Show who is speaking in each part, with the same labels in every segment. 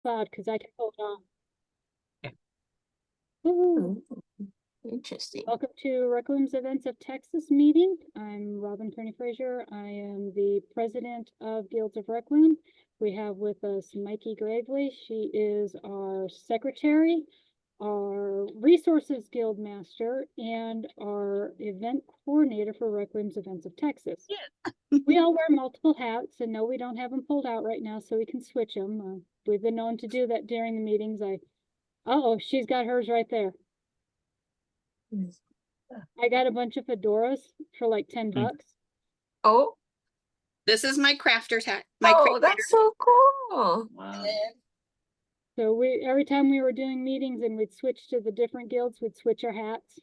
Speaker 1: loud because I can hold on. Woo.
Speaker 2: Interesting.
Speaker 1: Welcome to Requiem's Events of Texas meeting. I'm Robin Kearney Frazier. I am the president of Guilds of Requiem. We have with us Mikey Gravely. She is our secretary, our resources guild master, and our event coordinator for Requiem's Events of Texas.
Speaker 2: Yeah.
Speaker 1: We all wear multiple hats, and no, we don't have them pulled out right now, so we can switch them. We've been known to do that during the meetings. Uh-oh, she's got hers right there. I got a bunch of fedoras for like 10 bucks.
Speaker 2: Oh,
Speaker 3: This is my crafter's hat.
Speaker 2: that's so cool.
Speaker 3: Wow.
Speaker 1: So every time we were doing meetings and we'd switch to the different guilds, we'd switch our hats.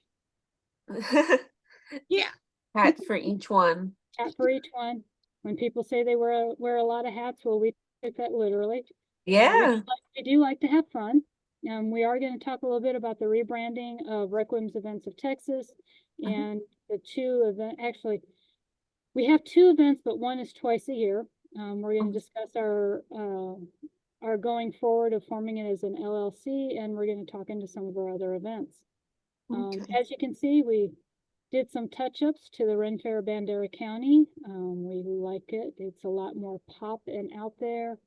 Speaker 3: Yeah.
Speaker 2: Hat for each one.
Speaker 1: Hat for each one. When people say they wear a lot of hats, well, we take that literally.
Speaker 2: Yeah.
Speaker 1: We do like to have fun. We are going to talk a little bit about the rebranding of Requiem's Events of Texas and the two events. Actually, we have two events, but one is twice a year. We're going to discuss our going forward of forming it as an LLC, and we're going to talk into some of our other events. As you can see, we did some touch-ups to the Ren Fair Bandera County. We like it. It's a lot more pop and out there.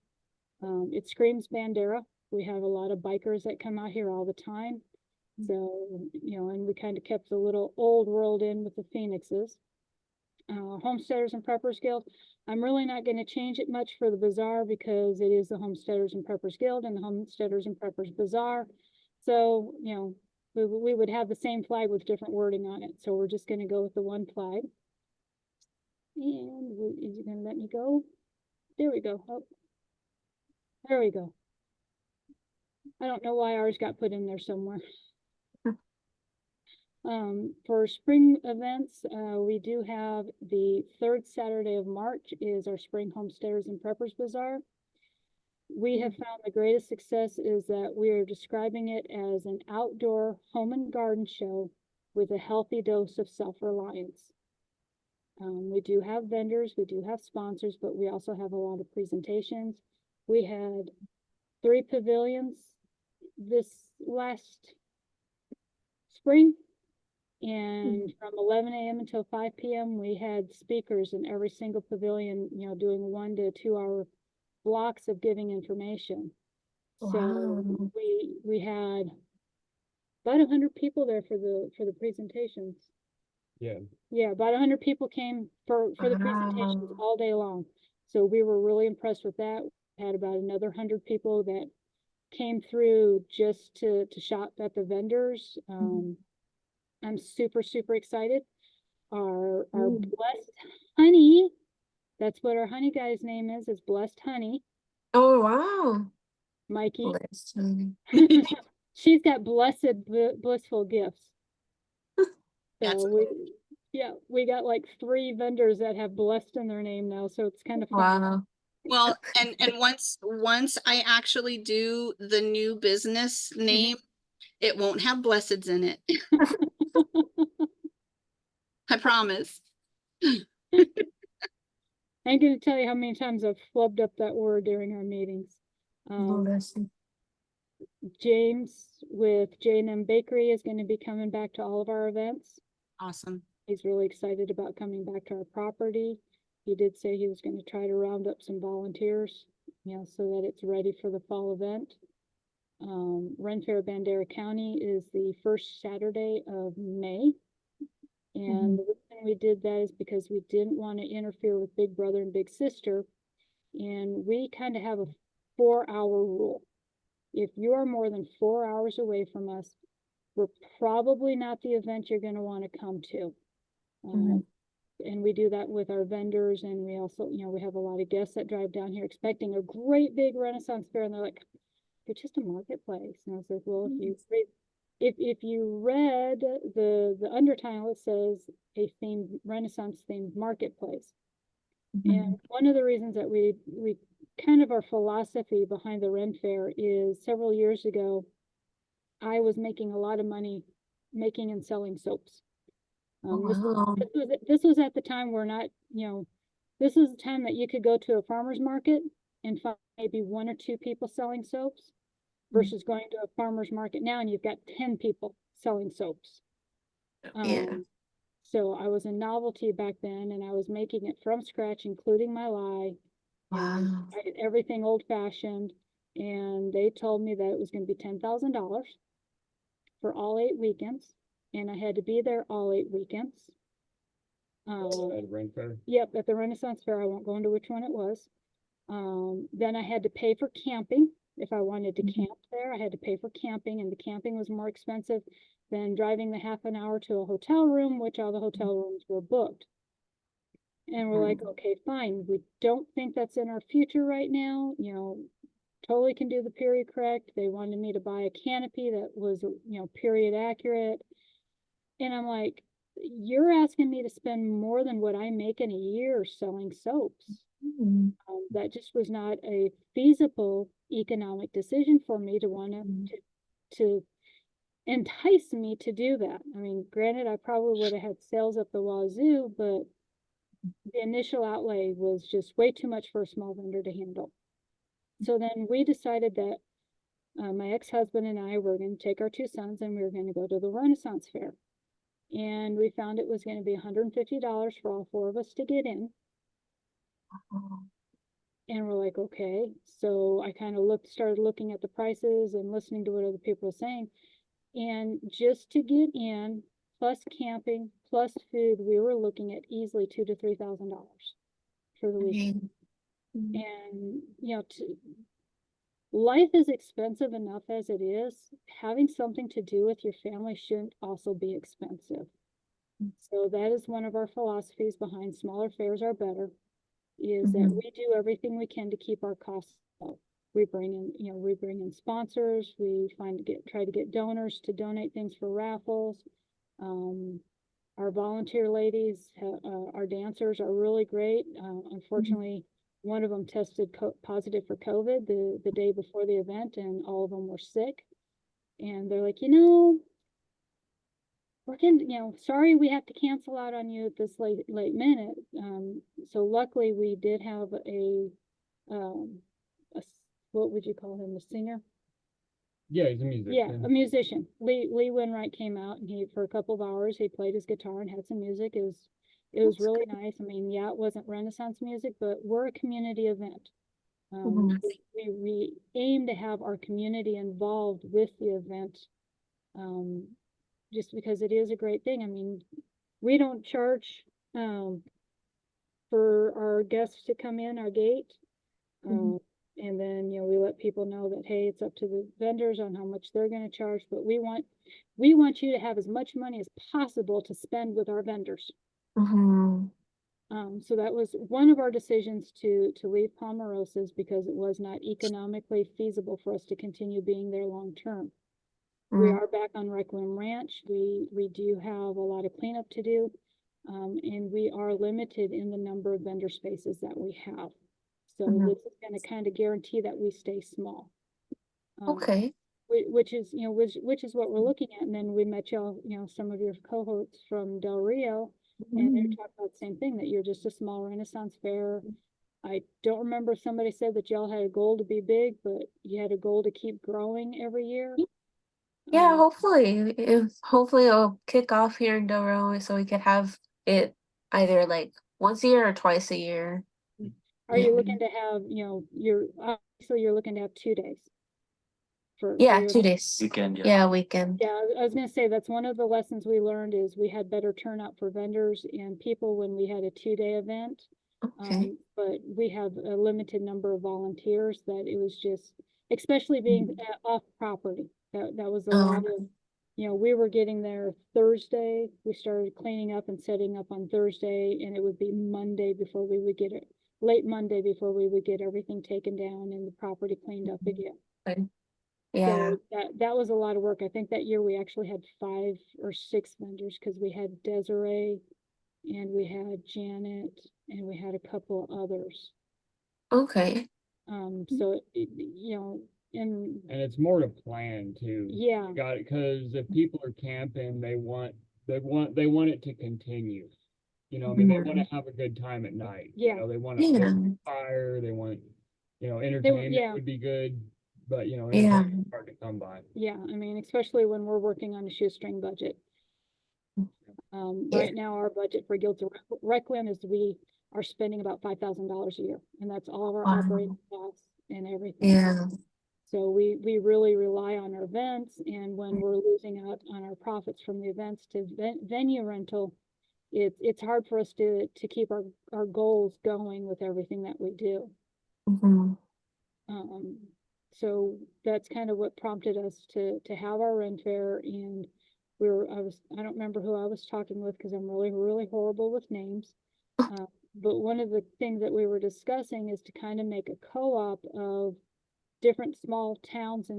Speaker 1: It screams Bandera. We have a lot of bikers that come out here all the time. So, and we kind of kept the little old world in with the Phoenixes. Homesteaders and Preppers Guild. I'm really not going to change it much for the bazaar because it is the Homesteaders and Preppers Guild and the Homesteaders and Preppers Bazaar. So, we would have the same flag with different wording on it. So we're just going to go with the one flag. And is it going to let me go? There we go. Oh, there we go. I don't know why ours got put in there somewhere. For spring events, we do have the third Saturday of March is our Spring Homesteaders and Preppers Bazaar. We have found the greatest success is that we are describing it as an outdoor home and garden show with a healthy dose of self-reliance. We do have vendors, we do have sponsors, but we also have a lot of presentations. We had 3 pavilions this last spring, and from 11 a.m. until 5 p.m. we had speakers in every single pavilion, doing 1 to 2 hour blocks of giving information. Wow. So we had about 100 people there for the presentations. Yeah, about 100 people came for the presentations all day long. So we were really impressed with that. We had about another 100 people that came through just to shop at the vendors. I'm super excited. Our Blessed Honey, that's what our honey guy's name is Blessed Honey.
Speaker 2: Oh, wow.
Speaker 1: Mikey.
Speaker 2: Blessed Honey.
Speaker 1: She's got blessed, blissful gifts. So we got like 3 vendors that have blessed in their name now, so it's kind of fun.
Speaker 2: Wow.
Speaker 3: Well, and once I actually do the new business name, it won't have blesseds in it. I promise.
Speaker 1: I ain't gonna tell you how many times I've flubbed up that word during our meetings. James with J&M Bakery is going to be coming back to all of our events.
Speaker 3: Awesome.
Speaker 1: He's really excited about coming back to our property. He did say he was going to try to round up some volunteers, so that it's ready for the fall event. Ren Fair Bandera County is the first Saturday of May. And the reason we did that is because we didn't want to interfere with Big Brother and Big Sister. And we kind of have a 4-hour rule. If you are more than 4 hours away from us, we're probably not the event you're going to want to come to. And we do that with our vendors, and we also, we have a lot of guests that drive down here expecting a great big Renaissance fair, and they're like, "It's just a marketplace." And I was like, "Well, if you read the undertitle, it says a Renaissance themed marketplace." And one of the reasons that we kind of our philosophy behind the Ren Fair is several years ago, I was making a lot of money making and selling soaps. This was at the time where this was the time that you could go to a farmer's market and maybe 1 or 2 people selling soaps versus going to a farmer's market now and you've got 10 people selling soaps.
Speaker 2: Yeah.
Speaker 1: So I was a novelty back then and I was making it from scratch, including my lye. And
Speaker 2: Wow.
Speaker 1: I did everything old fashioned. And they told me that it was going to be $10,000 for all 8 weekends. And I had to be there all 8 weekends.
Speaker 4: At Ren Fair.
Speaker 1: Yep, at the Renaissance Fair. I won't go into which one it was. Then I had to pay for camping. If I wanted to camp there, I had to pay for camping, and the camping was more expensive than driving the half an hour to a hotel room, which all the hotel rooms were booked. And we're like, okay, fine. We don't think that's in our future right now. You know, totally can do the period correct. They wanted me to buy a canopy that was, you know, period accurate. And I'm like, you're asking me to spend more than what I make in a year selling soaps.
Speaker 2: Mm.
Speaker 1: That just was not a feasible economic decision for me to want to entice me to do that. I mean, granted, I probably would have had sales up the wazoo, but the initial outlay was just way too much for a small vendor to handle. So then we decided that my ex-husband and I were going to take our 2 sons and we were going to go to the Renaissance Fair. And we found it was going to be $150 for all 4 of us to get in. And we're like, okay. So I kind of started looking at the prices and listening to what other people were saying. And just to get in, plus camping, plus food, we were looking at easily $2,000 to $3,000 for the weekend. And, you know, life is expensive enough as it is. Having something to do with your family shouldn't also be expensive. So that is one of our philosophies behind smaller fairs are better, is that we do everything we can to keep our costs low. We bring in, you know, we bring in sponsors. We try to get donors to donate things for raffles. Our volunteer ladies, our dancers are really great. Unfortunately, one of them tested positive for COVID the day before the event, and all of them were sick. And they're like, you know, sorry we have to cancel out on you at this late minute. So luckily we did have what would you call him, a singer?
Speaker 4: Yeah, he's a musician.
Speaker 1: Yeah, a musician. Lee Winwright came out and for a couple of hours, he played his guitar and had some music. It was really nice. I mean, yeah, it wasn't Renaissance music, but we're a community event. We aim to have our community involved with the event. Just because it is a great thing. I mean, we don't charge for our guests to come in our gate. And then, you know, we let people know that, hey, it's up to the vendors on how much they're going to charge, but we want you to have as much money as possible to spend with our vendors. So that was one of our decisions to leave Palmarosa's, because it was not economically feasible for us to continue being there long term. We are back on Requiem Ranch. We do have a lot of cleanup to do, and we are limited in the number of vendor spaces that we have. So this is going to kind of guarantee that we stay small.
Speaker 2: Okay.
Speaker 1: Which is, you know, which is what we're looking at. And then we met y'all, you know, some of your cohorts from Del Rio, and they're talking about the same thing, that you're just a small Renaissance Fair. I don't remember if somebody said that y'all had a goal to be big, but you had a goal to keep growing every year.
Speaker 2: Yeah, hopefully it'll kick off here in Del Rio so we could have it either like once a year or twice a year.
Speaker 1: Are you looking to have, you know, you're looking to have 2 days?
Speaker 2: Yeah, 2 days.
Speaker 5: Weekend, yeah.
Speaker 2: Yeah, weekend.
Speaker 1: Yeah, I was gonna say, that's one of the lessons we learned, is we had better turnout for vendors and people when we had a 2-day event.
Speaker 2: Okay.
Speaker 1: But we have a limited number of volunteers, that it was just, especially being off property. That was a lot of, you know, we were getting there Thursday. We started cleaning up and setting up on Thursday, and it would be Monday before we would get it, late Monday before we would get everything taken down and the property cleaned up again.
Speaker 2: Yeah.
Speaker 1: So that was a lot of work. I think that year we actually had 5 or 6 vendors, because we had Desiree and we had Janet and we had a couple others.
Speaker 2: Okay.
Speaker 1: So you know, and
Speaker 4: it's more to plan too.
Speaker 1: Yeah.
Speaker 4: You got it, because if people are camping, they want it to continue. You know, I mean, they want to have a good time at night.
Speaker 1: Yeah.
Speaker 4: You know, they want to
Speaker 2: Yeah.
Speaker 4: fire. They want, You know, entertainment
Speaker 1: yeah.
Speaker 4: would be good, but you know,
Speaker 2: Yeah.
Speaker 4: entertainment's hard to come by.
Speaker 1: Yeah, I mean, especially when we're working on a shoestring budget.
Speaker 2: Yeah.
Speaker 1: Right now, our budget for Guilds of Requiem is we are spending about $5,000 a year, and that's all of our
Speaker 2: Wow.
Speaker 1: operating costs and everything.
Speaker 2: Yeah.
Speaker 1: So we really rely on our events, and when we're losing out on our profits from the events to venue rental, it's hard for us to keep our goals going with everything that we do.
Speaker 2: Mhm.
Speaker 1: So that's kind of what prompted us to have our Ren Fair, and I don't remember who I was talking with because I'm really horrible with names. But one of the things that we were discussing is to kind of make a co-op of different small towns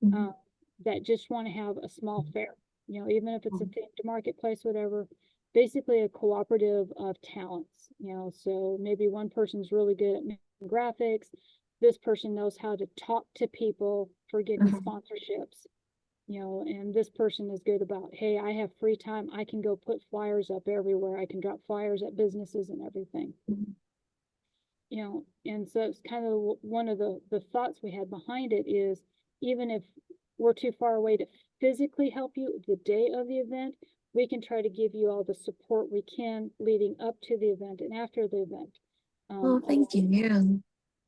Speaker 2: Mhm.
Speaker 1: that just want to have a small fair, you know, even if it's a themed marketplace, whatever, basically a cooperative of talents, you know, so maybe one person's really good at making graphics, this person knows how to talk to people for getting
Speaker 2: Mhm.
Speaker 1: sponsorships, you know, and this person is good about, hey, I have free time, I can go put flyers up everywhere, I can drop flyers at businesses and everything.
Speaker 2: Mhm.
Speaker 1: You know, and so it's kind of one of the thoughts we had behind it is, even if we're too far away to physically help you the day of the event, we can try to give you all the support we can leading up to the event and after the event.
Speaker 2: Oh, thank you. Yeah.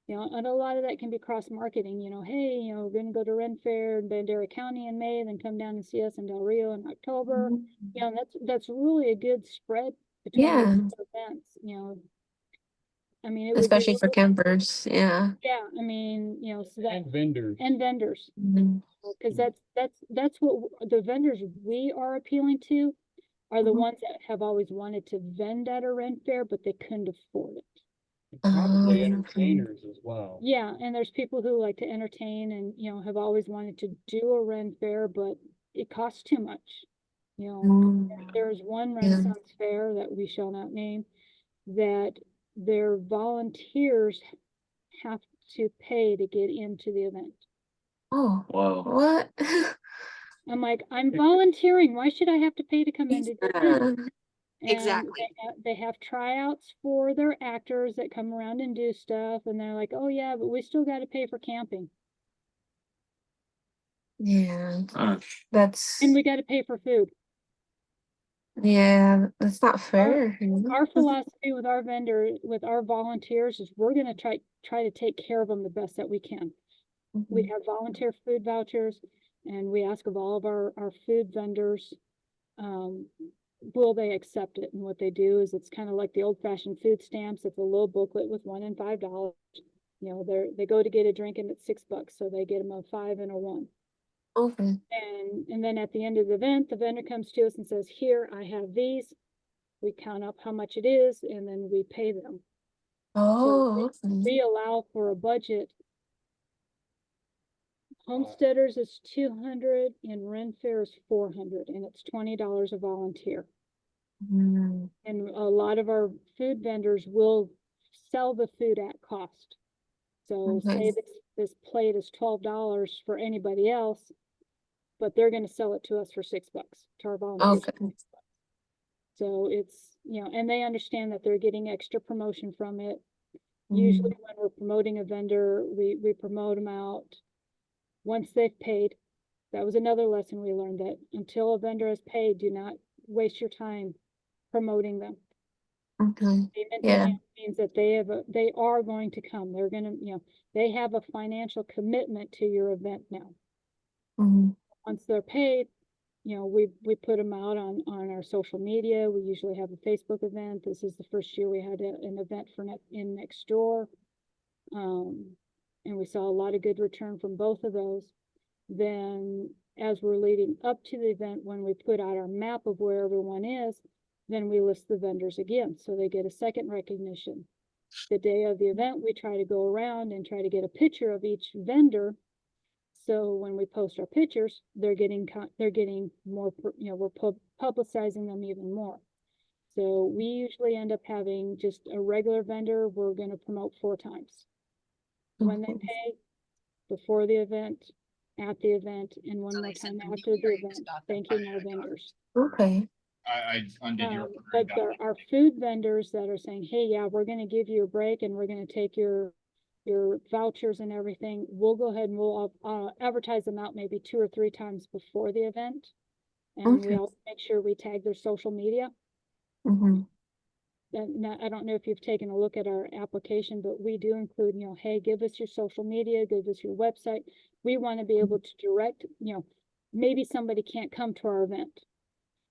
Speaker 1: You know, and a lot of that can be cross marketing, you know, hey, you know, we're gonna go to Ren Fair in Bandera County in May, then come down and see us in Del Rio in October.
Speaker 2: Mhm.
Speaker 1: You know, that's really a good spread between
Speaker 2: Yeah.
Speaker 1: the events, you know. I mean, it would be
Speaker 2: Especially for campers. Yeah.
Speaker 1: yeah, I mean, you know, so that
Speaker 4: And vendors.
Speaker 1: and vendors,
Speaker 2: Mhm.
Speaker 1: because that's what the vendors we are appealing to are the
Speaker 2: Mhm.
Speaker 1: ones that have always wanted to vend at a rent fair, but they couldn't afford it.
Speaker 4: Probably
Speaker 2: Okay.
Speaker 4: entertainers as well.
Speaker 1: Yeah, and there's people who like to entertain and, you know, have always wanted to do a rent fair, but it costs too much. You know,
Speaker 2: Mm.
Speaker 1: there's one
Speaker 2: Yeah.
Speaker 1: Renaissance Fair that we shall not name that their volunteers have to pay to get into the event.
Speaker 2: Oh,
Speaker 5: Wow.
Speaker 2: what?
Speaker 1: I'm like, I'm volunteering. Why should I have to pay to come into the event?
Speaker 2: Yeah.
Speaker 1: And
Speaker 3: Exactly.
Speaker 1: they have tryouts for their actors that come around and do stuff, and they're like, oh yeah, but we still got to pay for camping,
Speaker 2: Yeah.
Speaker 5: Uh,
Speaker 2: That's
Speaker 1: and we got to pay for food.
Speaker 2: yeah, that's not fair. you know?
Speaker 1: Our philosophy with our volunteers is we're gonna try to take care of them the best that we can. We
Speaker 2: Mhm.
Speaker 1: have volunteer food vouchers, and we ask of all of our food vendors, um, will they accept it? And what they do is it's kind of like the old fashioned food stamps. It's a little booklet with $1 and $5. You know, they go to get a drink and it's $6, so they get them a 5 and a 1.
Speaker 2: Okay.
Speaker 1: And then at the end of the event, the vendor comes to us and says, here, I have these. We count up how much it is, and then we pay them.
Speaker 2: Oh, okay.
Speaker 1: We allow for a budget. Homesteaders is 200 and Ren Fair is 400, and it's $20 a volunteer.
Speaker 2: Mm.
Speaker 1: And a lot of our food vendors will sell the food at cost. So
Speaker 2: Okay.
Speaker 1: say this plate is $12 for anybody else, but they're gonna sell it to us for $6 to our volunteers.
Speaker 2: Okay.
Speaker 1: So it's, you know, and they understand that they're getting extra promotion from it.
Speaker 2: Mm.
Speaker 1: Usually when we're promoting a vendor, we promote them out once they've paid. That was another lesson we learned, that until a vendor has paid, do not waste your time promoting them.
Speaker 2: Okay.
Speaker 1: Payment in
Speaker 2: Yeah.
Speaker 1: hand means that they are going to come. They're gonna, you know, they have a financial commitment to your event now.
Speaker 2: Mhm.
Speaker 1: Once they're paid, you know, we put them out on our social media. We usually have a Facebook event. This is the first year we had an event for next door. And we saw a lot of good return from both of those. Then as we're leading up to the event, when we put out our map of where everyone is, then we list the vendors again, so they get a second recognition. The day of the event, we try to go around and try to get a picture of each vendor. So when we post our pictures, they're getting more, you know, we're publicizing them even more. So we usually end up having just a regular vendor we're going to promote 4 times. When they
Speaker 2: Okay.
Speaker 1: pay, before the event, at the event, and one
Speaker 3: So
Speaker 1: more
Speaker 3: they said
Speaker 1: time
Speaker 3: the
Speaker 1: after the
Speaker 3: Blueberry
Speaker 1: event,
Speaker 3: stock up
Speaker 1: thanking our
Speaker 3: $500.
Speaker 1: vendors.
Speaker 2: Okay.
Speaker 5: I undid your order.
Speaker 1: But
Speaker 5: Got
Speaker 1: there
Speaker 5: it.
Speaker 1: are food vendors that are saying, hey, yeah, we're gonna give you a break and we're gonna take your vouchers and everything. We'll go ahead and we'll advertise them out maybe 2 or 3 times before the event. And we
Speaker 2: Okay.
Speaker 1: also make sure we tag their social media.
Speaker 2: Mm-hmm.
Speaker 1: And now, I don't know if you've taken a look at our application, but we do include, you know, hey, give us your social media, give us your website. We want to be able to direct, you know, maybe somebody can't come to our event,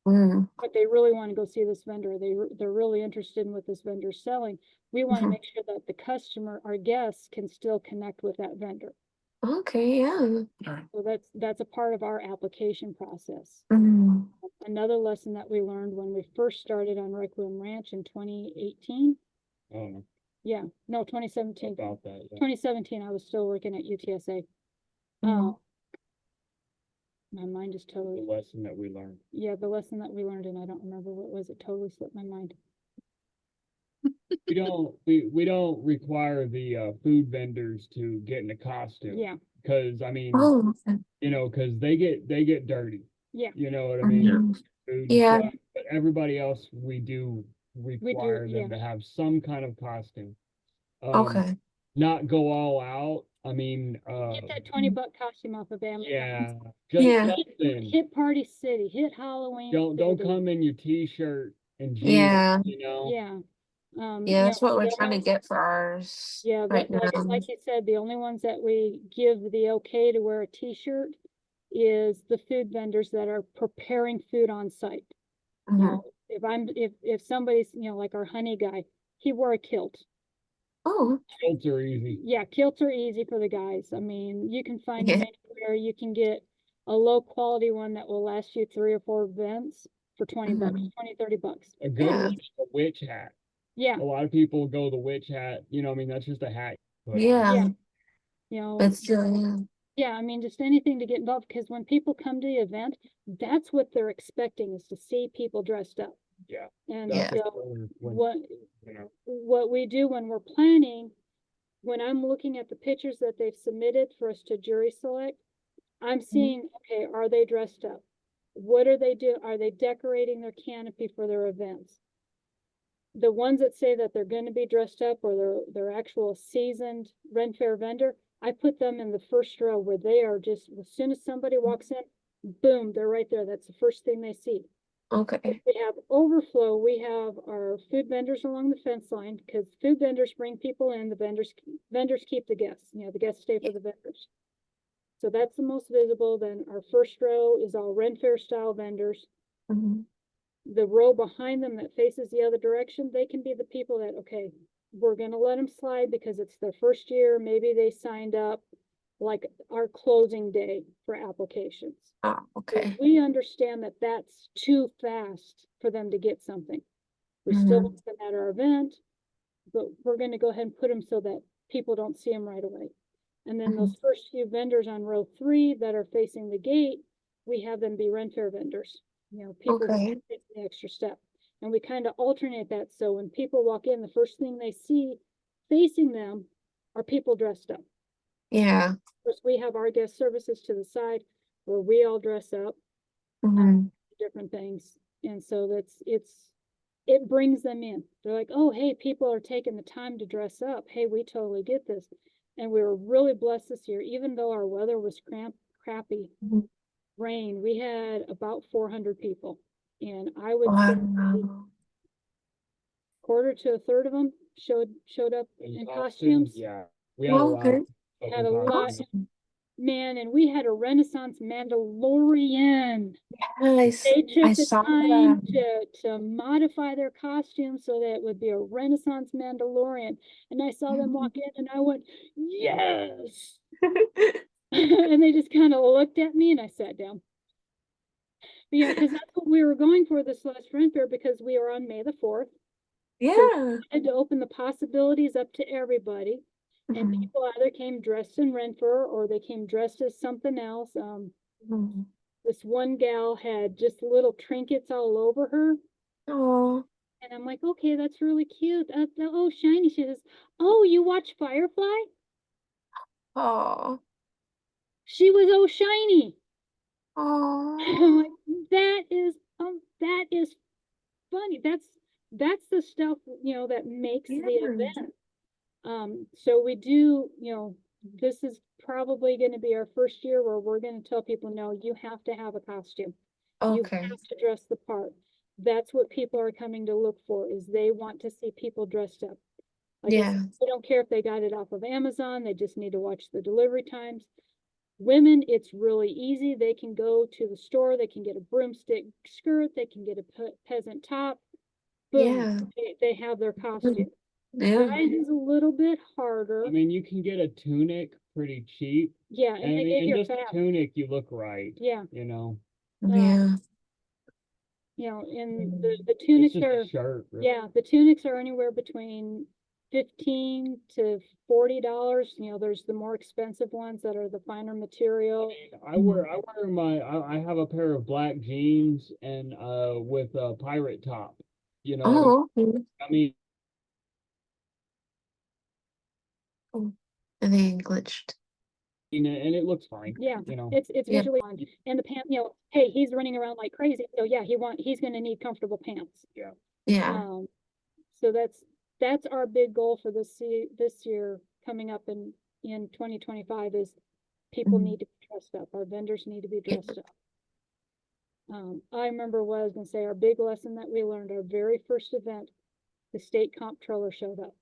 Speaker 2: Mm.
Speaker 1: but they really want to go see this vendor. They're really interested in what this vendor's selling. We want to
Speaker 2: Mhm.
Speaker 1: make sure that the customer, our guests, can still connect with that vendor.
Speaker 2: Okay, yeah.
Speaker 1: So that's a part of our application process.
Speaker 2: Mm.
Speaker 1: Another lesson that we learned when we first started on Requiem Ranch in 2018.
Speaker 4: Oh,
Speaker 1: Yeah, no, 2017.
Speaker 4: about that. Yeah.
Speaker 1: 2017, I was still working at UTSA.
Speaker 2: Mhm.
Speaker 1: My mind is
Speaker 4: The
Speaker 1: totally,
Speaker 4: lesson that we learned.
Speaker 1: yeah, the lesson that we learned, and I don't remember what it was. It totally slipped my mind.
Speaker 4: We don't require the food vendors to get in a costume.
Speaker 1: Yeah,
Speaker 4: Cause I mean,
Speaker 2: Oh, okay.
Speaker 4: you know, cause they get dirty.
Speaker 1: yeah,
Speaker 4: You know what I mean?
Speaker 2: Mhm.
Speaker 4: Food and
Speaker 2: Yeah.
Speaker 4: stuff, but everybody else, we do require
Speaker 1: yeah.
Speaker 4: them to have some kind of costume.
Speaker 2: Okay.
Speaker 4: Not go all out. I mean,
Speaker 1: Get that $20 costume off of Amazon.
Speaker 4: yeah, just
Speaker 2: Yeah.
Speaker 4: something.
Speaker 1: Hit Party City, hit Halloween.
Speaker 4: Don't
Speaker 1: City.
Speaker 4: come in your t-shirt and jeans,
Speaker 2: Yeah.
Speaker 4: you know?
Speaker 1: Yeah.
Speaker 2: Yeah,
Speaker 1: you
Speaker 2: that's
Speaker 1: know,
Speaker 2: what we're
Speaker 1: the
Speaker 2: trying to
Speaker 1: only-
Speaker 2: get for ours
Speaker 1: Yeah,
Speaker 2: right
Speaker 1: but
Speaker 2: now.
Speaker 1: like you said, the only ones that we give the okay to wear a t-shirt is the food vendors that are preparing food on site.
Speaker 2: Mhm.
Speaker 1: Now, if somebody's, you know, like our honey guy, he wore a kilt.
Speaker 2: Oh,
Speaker 4: Kilts are easy.
Speaker 1: Yeah, kilts are easy for the guys. I mean, you can find them
Speaker 2: Yeah.
Speaker 1: anywhere. You can get a low quality one that will last you 3 or 4 events for 20 bucks,
Speaker 2: Mhm.
Speaker 1: 20, 30 bucks.
Speaker 4: A good
Speaker 2: Yeah.
Speaker 4: one is a witch hat.
Speaker 1: Yeah,
Speaker 4: A lot of people go the witch hat, you know, I mean, that's just a hat. you put on.
Speaker 2: Yeah.
Speaker 1: Yeah. you know,
Speaker 2: But still, yeah.
Speaker 1: yeah, I mean, just anything to get involved, because when people come to the event, that's what they're expecting, is to see people dressed up.
Speaker 4: Yeah.
Speaker 1: And
Speaker 2: Yeah.
Speaker 4: That's
Speaker 1: so
Speaker 4: when, you know,
Speaker 1: what we do when we're planning, when I'm looking at the pictures that they've submitted for us to jury select, I'm seeing, okay, are they dressed up? What are they doing? Are they decorating their canopy for their events? The ones that say that they're gonna be dressed up, or they're actual seasoned Ren Fair vendor, I put them in the first row where they are just, as soon as somebody walks in, boom, they're right there. That's the first thing they see.
Speaker 2: Okay.
Speaker 1: We have overflow. We have our food vendors along the fence line, because food vendors bring people in, the vendors keep the guests, you know, the guests stay for the vendors. So that's the most visible. Then our first row is all Ren Fair style vendors.
Speaker 2: Mhm.
Speaker 1: The row behind them that faces the other direction, they can be the people that, okay, we're gonna let them slide because it's their first year. Maybe they signed up like our closing day for applications.
Speaker 2: Oh,
Speaker 1: So
Speaker 2: okay.
Speaker 1: we understand that that's too fast for them to get something. We still
Speaker 2: Mhm.
Speaker 1: want them at our event, but we're gonna go ahead and put them so that people don't see them right away. And then those first few vendors on row 3 that are facing the gate, we have them be Ren Fair vendors. You know, people that
Speaker 2: Okay.
Speaker 1: take the extra step. And we kind of alternate that, so when people walk in, the first thing they see facing them are people dressed up.
Speaker 2: Yeah.
Speaker 1: Of course, we have our guest services to the side where we all dress up,
Speaker 2: Mhm.
Speaker 1: different things. And so it brings them in. They're like, oh, hey, people are taking the time to dress up. Hey, we totally get this. And we were really blessed this year, even though our weather was crappy,
Speaker 2: Mhm.
Speaker 1: rain, we had about 400 people. And I would say
Speaker 2: Wow.
Speaker 1: quarter to a third of them showed up in costumes.
Speaker 4: Yeah. We had a
Speaker 2: Well,
Speaker 4: lot.
Speaker 2: good.
Speaker 4: of
Speaker 1: Had a
Speaker 4: costumes.
Speaker 1: lot.
Speaker 2: Awesome.
Speaker 1: Man, and we had a Renaissance Mandalorian.
Speaker 2: Yes.
Speaker 1: They
Speaker 2: I
Speaker 1: took the
Speaker 2: saw
Speaker 1: time
Speaker 2: that.
Speaker 1: to modify their costume so that it would be a Renaissance Mandalorian. And I saw them walk in and I went, yes. And they just kind of looked at me and I sat down. But yeah, because that's what we were going for this last Ren Fair, because we were on May the 4th.
Speaker 2: Yeah.
Speaker 1: Had to open the possibilities up to everybody. And
Speaker 2: Mhm.
Speaker 1: people either came dressed in Ren Fair or they came dressed as something else.
Speaker 2: Mhm.
Speaker 1: This one gal had just little trinkets all over her.
Speaker 2: Oh.
Speaker 1: And I'm like, okay, that's really cute. Oh, shiny. She says, oh, you watch Firefly?
Speaker 2: Oh.
Speaker 1: She was oh shiny. I'm
Speaker 2: Oh.
Speaker 1: like, that is funny. That's the stuff, you know, that makes the
Speaker 2: Yeah.
Speaker 1: event. So we do, you know, this is probably gonna be our first year where we're gonna tell people, no, you have to have a costume. You
Speaker 2: Okay.
Speaker 1: have to dress the part. That's what people are coming to look for, is they want to see people dressed up. Like I
Speaker 2: Yeah.
Speaker 1: said, I don't care if they got it off of Amazon, they just need to watch the delivery times. Women, it's really easy. They can go to the store, they can get a broomstick skirt, they can get a peasant top. Boom,
Speaker 2: Yeah.
Speaker 1: they have their costume.
Speaker 2: Yeah.
Speaker 1: Guys is a little bit harder.
Speaker 4: I mean, you can get a tunic pretty cheap,
Speaker 1: Yeah,
Speaker 4: and
Speaker 1: and they give
Speaker 4: in
Speaker 1: you a
Speaker 4: just a
Speaker 1: fab.
Speaker 4: tunic, you look right,
Speaker 1: Yeah,
Speaker 4: you know?
Speaker 2: Yeah.
Speaker 1: you know, and
Speaker 2: Mm.
Speaker 1: the
Speaker 4: It's
Speaker 1: tunics
Speaker 4: just
Speaker 1: are,
Speaker 4: a shirt, really.
Speaker 1: yeah, the tunics are anywhere between $15 to $40. You know, there's the more expensive ones that are the finer material.
Speaker 4: I wear I have a pair of black jeans and with a pirate top. You know what
Speaker 2: Oh, okay.
Speaker 4: I mean?
Speaker 2: Oh, and they glitched.
Speaker 4: And it looks fine.
Speaker 1: Yeah,
Speaker 4: You know.
Speaker 1: it's
Speaker 2: Yeah.
Speaker 1: visually on, and the pants, you know, hey, he's running around like crazy, so yeah, he's gonna need comfortable pants.
Speaker 2: Yeah.
Speaker 1: So that's our big goal for this year coming up in 2025 is people
Speaker 2: Mhm.
Speaker 1: need to be dressed up. Our vendors need to be
Speaker 2: Yeah.
Speaker 1: dressed up. I remember what I was gonna say, our big lesson that we learned, our very first event, the state comptroller showed up.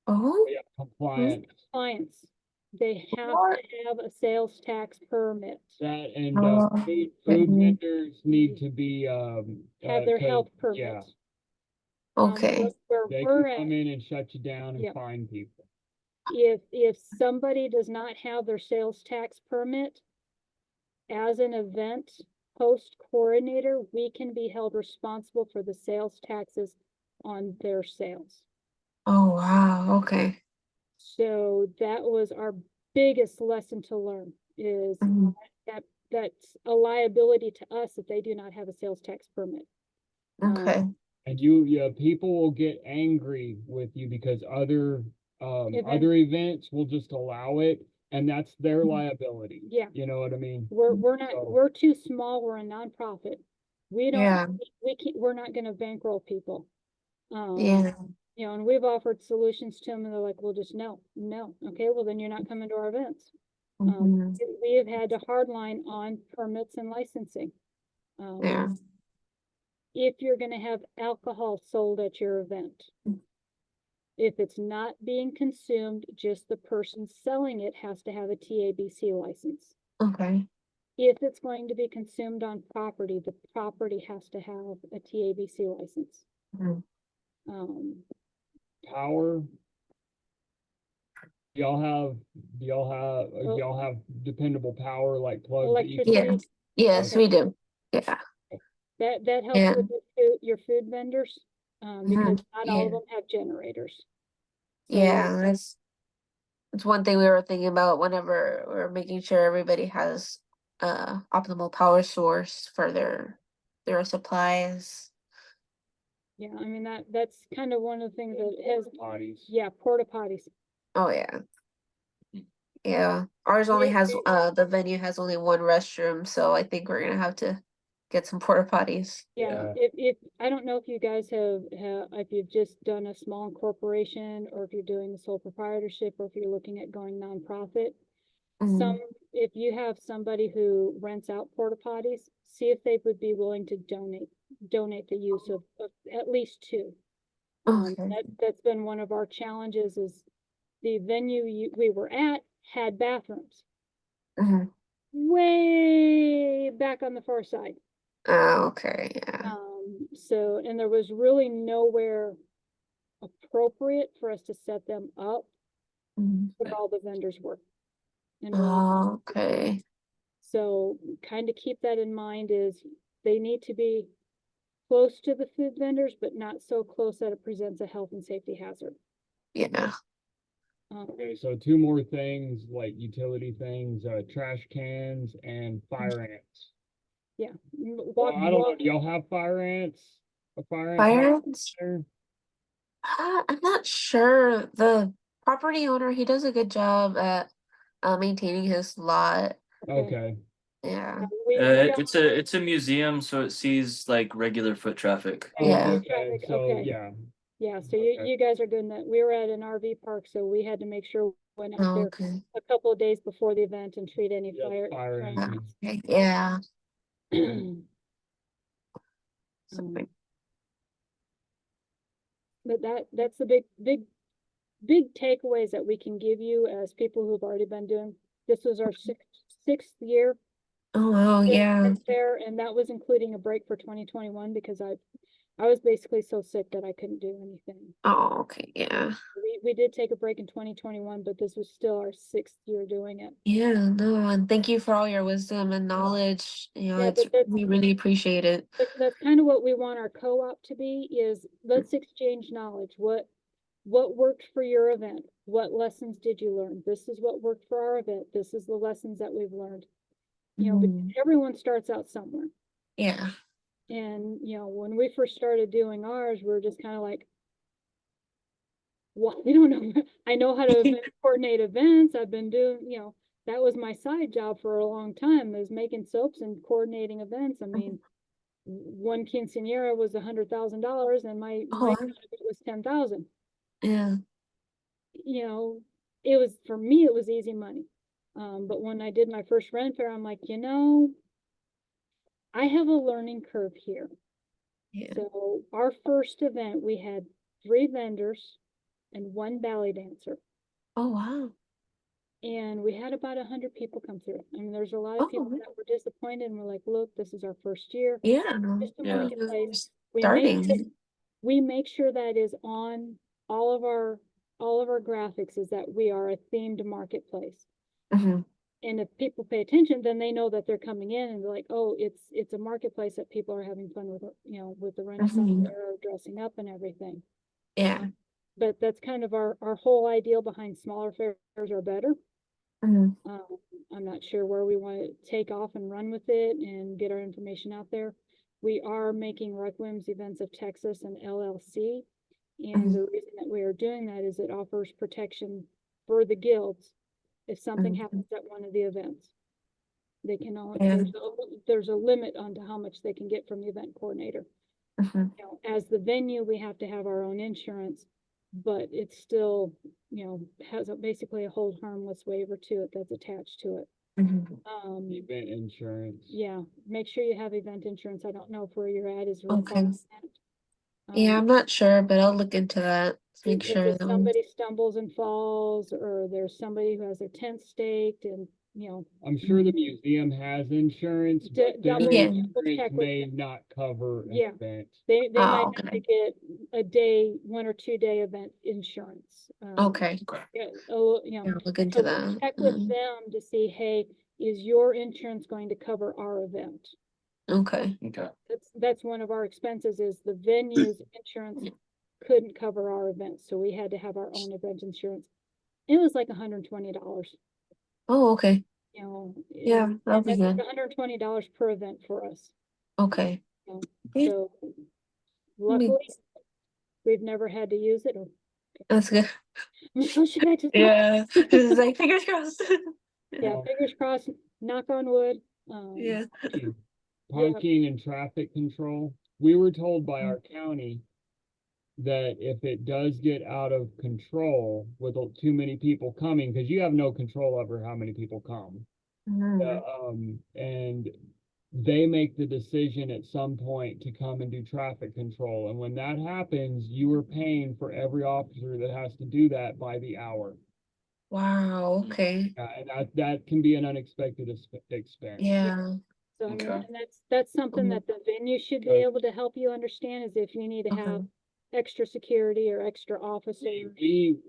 Speaker 2: Oh,
Speaker 4: Yeah, compliant.
Speaker 1: Clients, they have
Speaker 2: What?
Speaker 1: to have a sales tax permit,
Speaker 4: That and
Speaker 2: Oh,
Speaker 4: food
Speaker 2: okay.
Speaker 4: vendors need to be
Speaker 1: have their
Speaker 4: 'cause,
Speaker 1: health permit.
Speaker 4: yeah,
Speaker 2: Okay.
Speaker 1: Where
Speaker 4: they
Speaker 1: we're
Speaker 4: can
Speaker 1: at,
Speaker 4: come in and shut you down and
Speaker 1: Yeah.
Speaker 4: fine people.
Speaker 1: if somebody does not have their sales tax permit, as an event host coordinator, we can be held responsible for the sales taxes on their sales.
Speaker 2: Oh, wow. Okay.
Speaker 1: So that was our biggest lesson to learn, is
Speaker 2: Mhm.
Speaker 1: that's a liability to us if they do not have a sales tax permit.
Speaker 2: Okay.
Speaker 4: And yeah, people will get angry with you because other events will just allow it, and that's their liability.
Speaker 1: Yeah.
Speaker 4: You know what I mean?
Speaker 1: We're not,
Speaker 4: So-
Speaker 1: we're too small, we're a nonprofit. We
Speaker 2: Yeah.
Speaker 1: don't, we can't, we're not gonna bankroll people.
Speaker 2: Yeah.
Speaker 1: You know, and we've offered solutions to them and they're like, well, just no. Okay, well, then you're not coming to our events.
Speaker 2: Mhm.
Speaker 1: We have had to hardline on permits and licensing.
Speaker 2: Yeah.
Speaker 1: If you're gonna have alcohol sold at your event, if it's not being consumed, just the person selling it has to have a TABC license.
Speaker 2: Okay.
Speaker 1: If it's going to be consumed on property, the property has to have a TABC license.
Speaker 2: Mhm.
Speaker 4: Power. Do y'all have dependable power like plugs that you can-
Speaker 1: Electricity,
Speaker 2: Yes. Yes,
Speaker 1: Okay.
Speaker 2: we do. Yeah.
Speaker 1: that helps
Speaker 2: Yeah.
Speaker 1: with your food vendors, because not all of
Speaker 2: Yeah.
Speaker 1: them have generators. So,
Speaker 2: Yeah. That's one thing we were thinking about whenever we were making sure everybody has optimal power source for their supplies.
Speaker 1: yeah, I mean, that's kind of one of the things that has,
Speaker 4: Potties.
Speaker 1: yeah, porta potties.
Speaker 2: Oh yeah. Yeah. Ours only has the venue has only one restroom, so I think we're gonna have to get some porta potties.
Speaker 1: Yeah,
Speaker 4: Yeah.
Speaker 1: if, I don't know if you guys if you've just done a small corporation or if you're doing the sole proprietorship or if you're looking at going nonprofit.
Speaker 2: Mhm.
Speaker 1: If you have somebody who rents out porta potties, see if they would be willing to donate the use of at least two.
Speaker 2: Okay.
Speaker 1: That's been one of our challenges is the venue we were at had bathrooms
Speaker 2: Mhm.
Speaker 1: way back on the far side.
Speaker 2: Oh, okay. Yeah.
Speaker 1: So, and there was really nowhere appropriate for us to set them up
Speaker 2: Mhm.
Speaker 1: where all the vendors were. And
Speaker 2: Oh, okay.
Speaker 1: so kind of keep that in mind is they need to be close to the food vendors, but not so close that it presents a health and safety hazard.
Speaker 2: Yeah.
Speaker 4: Okay, so two more things like utility things, trash cans and fire ants.
Speaker 1: Yeah.
Speaker 4: Well, I don't know, do y'all have fire ants? A fire ant
Speaker 2: Fire
Speaker 4: trap
Speaker 2: ants?
Speaker 4: there?
Speaker 2: I'm not sure. The property owner, he does a good job at maintaining his lot.
Speaker 4: Okay,
Speaker 2: Yeah.
Speaker 5: It's a museum, so it sees like regular foot traffic.
Speaker 4: Oh,
Speaker 2: Yeah.
Speaker 4: okay,
Speaker 1: Traffic,
Speaker 4: so,
Speaker 1: okay.
Speaker 4: yeah,
Speaker 1: Yeah, so
Speaker 4: Okay.
Speaker 1: you guys are doing that. We were at an RV park, so we had to make sure we went out
Speaker 2: Oh,
Speaker 1: there
Speaker 2: okay.
Speaker 1: a couple of days before the event and treat any
Speaker 4: Yeah,
Speaker 1: fire.
Speaker 4: fire
Speaker 2: Yeah.
Speaker 4: engines.
Speaker 2: Okay. Yeah.
Speaker 1: Um, But that's the big takeaways that we can give you as people who've already been doing. This was our sixth year
Speaker 2: Oh, wow. Yeah.
Speaker 1: fair, and that was including a break for 2021 because I was basically so sick that I couldn't do anything.
Speaker 2: Oh, okay. Yeah.
Speaker 1: We did take a break in 2021, but this was still our 6th year doing it.
Speaker 2: Yeah. No, and thank you for all your wisdom and knowledge. You know,
Speaker 1: Yeah,
Speaker 2: it's
Speaker 1: but that's
Speaker 2: we really appreciate it.
Speaker 1: that's kind of what we want our co-op to be, is let's exchange knowledge. What worked for your event? What lessons did you learn? This is what worked for our event. This is the lessons that we've learned. You know, because everyone starts out somewhere.
Speaker 2: Yeah.
Speaker 1: And, you know, when we first started doing ours, we were just kind of like, well, we don't know. I know how to coordinate events. I've been doing, you know, that was my side job for a long time, is making soaps and coordinating events. I mean, one quinceanera was $100,000 and my
Speaker 2: Oh,
Speaker 1: cut of it was 10,000.
Speaker 2: yeah.
Speaker 1: You know, it was, for me, it was easy money. But when I did my first Ren Fair, I'm like, you know, I have a learning curve here.
Speaker 2: Yeah.
Speaker 1: So our first event, we had 3 vendors and 1 ballet dancer.
Speaker 2: Oh, wow.
Speaker 1: And we had about 100 people come through. I mean, there's a lot of people
Speaker 2: Oh,
Speaker 1: that were disappointed and were like, look, this is our first year.
Speaker 2: yeah.
Speaker 1: Just a
Speaker 5: Yeah.
Speaker 1: marketplace.
Speaker 2: Starting.
Speaker 1: We make sure that is on all of our graphics, is that we are a themed marketplace.
Speaker 2: Mhm.
Speaker 1: And if people pay attention, then they know that they're coming in and they're like, oh, it's a marketplace that people are having fun with, you know, with the Renaissance
Speaker 2: Mhm.
Speaker 1: Fair, dressing up and everything.
Speaker 2: Yeah.
Speaker 1: But that's kind of our whole ideal behind smaller fairs are better.
Speaker 2: Mhm.
Speaker 1: I'm not sure where we want to take off and run with it and get our information out there. We are making Requiem's Events of Texas an LLC. And the reason that we are doing that is it offers protection for the guilds if something happens at one of the events. They can only,
Speaker 2: Yeah.
Speaker 1: there's a limit onto how much they can get from the event coordinator.
Speaker 2: Mhm.
Speaker 1: You know, as the venue, we have to have our own insurance, but it's still, you know, has basically a hold harmless waiver to it that's attached to it.
Speaker 2: Mhm.
Speaker 4: Event insurance.
Speaker 1: Yeah, make sure you have event insurance. I don't know if where you're at is
Speaker 2: Okay.
Speaker 1: required.
Speaker 2: Yeah, I'm not sure, but I'll look into that. Make
Speaker 1: Because
Speaker 2: sure
Speaker 1: if
Speaker 2: that
Speaker 1: somebody stumbles and falls, or there's somebody who has their tent staked and, you know,
Speaker 4: I'm sure the museum has insurance,
Speaker 1: D-
Speaker 4: but their
Speaker 1: double
Speaker 2: Yeah.
Speaker 4: insurance
Speaker 1: check with
Speaker 4: may
Speaker 1: them.
Speaker 4: not cover an
Speaker 1: Yeah.
Speaker 4: event.
Speaker 1: they
Speaker 2: Oh,
Speaker 1: might have
Speaker 2: okay.
Speaker 1: to get a day, 1 or 2 day event insurance.
Speaker 2: Okay.
Speaker 1: Yeah, you know,
Speaker 2: Yeah, I'll look into
Speaker 1: so we'll
Speaker 2: that.
Speaker 1: check with them to see, hey, is your insurance going to cover our event?
Speaker 2: Okay.
Speaker 5: Okay.
Speaker 1: That's one of our expenses, is the venue's insurance couldn't cover our event, so we had to have our own event insurance. It was like $120,
Speaker 2: Oh, okay.
Speaker 1: you know.
Speaker 2: Yeah,
Speaker 1: and
Speaker 2: that'll be
Speaker 1: that's
Speaker 2: good.
Speaker 1: $120 per event for us.
Speaker 2: Okay.
Speaker 1: You know.
Speaker 2: Yeah.
Speaker 1: So luckily, we've never had to use it.
Speaker 2: That's good.
Speaker 1: Push it back to
Speaker 2: Yeah. It's like fingers crossed.
Speaker 1: yeah,
Speaker 4: Well,
Speaker 1: fingers crossed, knock on wood.
Speaker 2: Yeah.
Speaker 4: Parking and traffic control. We were told by our county that if it does get out of control with too many people coming, because you have no control over how many people come.
Speaker 2: Mhm.
Speaker 4: And they make the decision at some point to come and do traffic control. And when that happens, you are paying for every officer that has to do that by the hour.
Speaker 2: Wow. Okay.
Speaker 4: And that can be an unexpected expense.
Speaker 2: Yeah.
Speaker 1: So I mean,
Speaker 5: Okay.
Speaker 1: and that's something
Speaker 2: Mhm.
Speaker 1: that the venue should be
Speaker 4: Okay.
Speaker 1: able to help you understand, is if you need to have
Speaker 2: Okay.
Speaker 1: extra security or extra officers.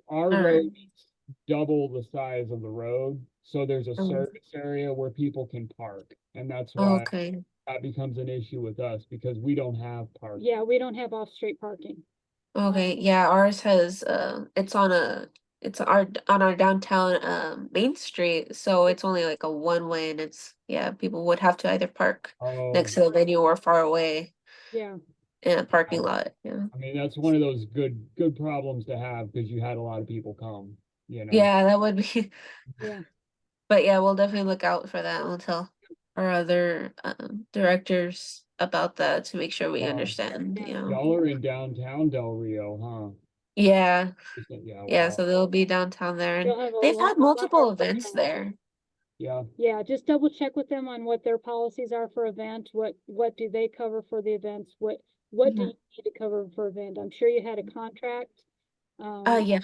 Speaker 4: Our
Speaker 2: All
Speaker 4: road
Speaker 2: right.
Speaker 4: is double the size of the road, so there's a
Speaker 2: Oh.
Speaker 4: service area where people can park, and that's why
Speaker 2: Okay.
Speaker 4: that becomes an issue with us, because we don't have parking.
Speaker 1: Yeah, we don't have off-street parking.
Speaker 2: Okay. Yeah, ours has it's on our downtown Main Street, so it's only like a one way, and it's people would have to either park next to
Speaker 4: Oh,
Speaker 2: the venue or far away
Speaker 1: Yeah,
Speaker 2: in a parking lot. Yeah.
Speaker 4: I mean, that's one of those good problems to have, because you had a lot of people come, you know.
Speaker 2: Yeah, that would be
Speaker 1: yeah.
Speaker 2: but yeah, we'll definitely look out for that. We'll tell our other directors about that to make sure we
Speaker 4: Oh.
Speaker 2: understand, you know.
Speaker 4: Y'all are in downtown Del Rio, huh?
Speaker 2: Yeah,
Speaker 4: Yeah,
Speaker 2: yeah,
Speaker 4: wow.
Speaker 2: so they'll be downtown there, and
Speaker 1: They'll have a
Speaker 2: they've
Speaker 1: lot
Speaker 2: had
Speaker 1: more
Speaker 2: multiple
Speaker 1: fun
Speaker 2: events
Speaker 1: times.
Speaker 2: there.
Speaker 4: Yeah,
Speaker 1: Yeah, just double check with them on what their policies are for event, what do they cover for the events, what do
Speaker 2: Mhm.
Speaker 1: you need to cover for event? I'm sure you had a contract.
Speaker 2: Yeah,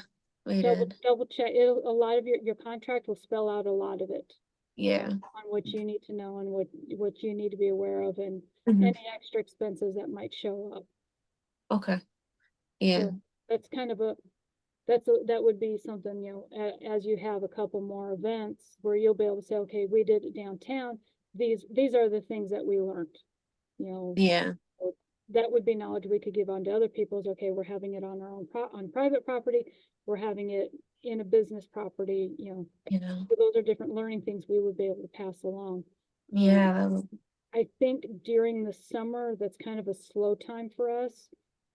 Speaker 2: we did.
Speaker 1: Double check, a lot of your contract will spell out a lot of it.
Speaker 2: Yeah.
Speaker 1: On what you need to know and what you need to be aware of and
Speaker 2: Mhm.
Speaker 1: any extra expenses that might show up.
Speaker 2: Okay. Yeah.
Speaker 1: So that's kind of that would be something, you know, as you have a couple more events where you'll be able to say, okay, we did it downtown. These are the things that we learned, you know.
Speaker 2: Yeah.
Speaker 1: That would be knowledge we could give on to other people's, okay, we're having it on our own on private property, we're having it in a business property, you know.
Speaker 2: You know.
Speaker 1: So those are different learning things we would be able to pass along.
Speaker 2: Yeah. That was,
Speaker 1: I think during the summer, that's kind of a slow time for us.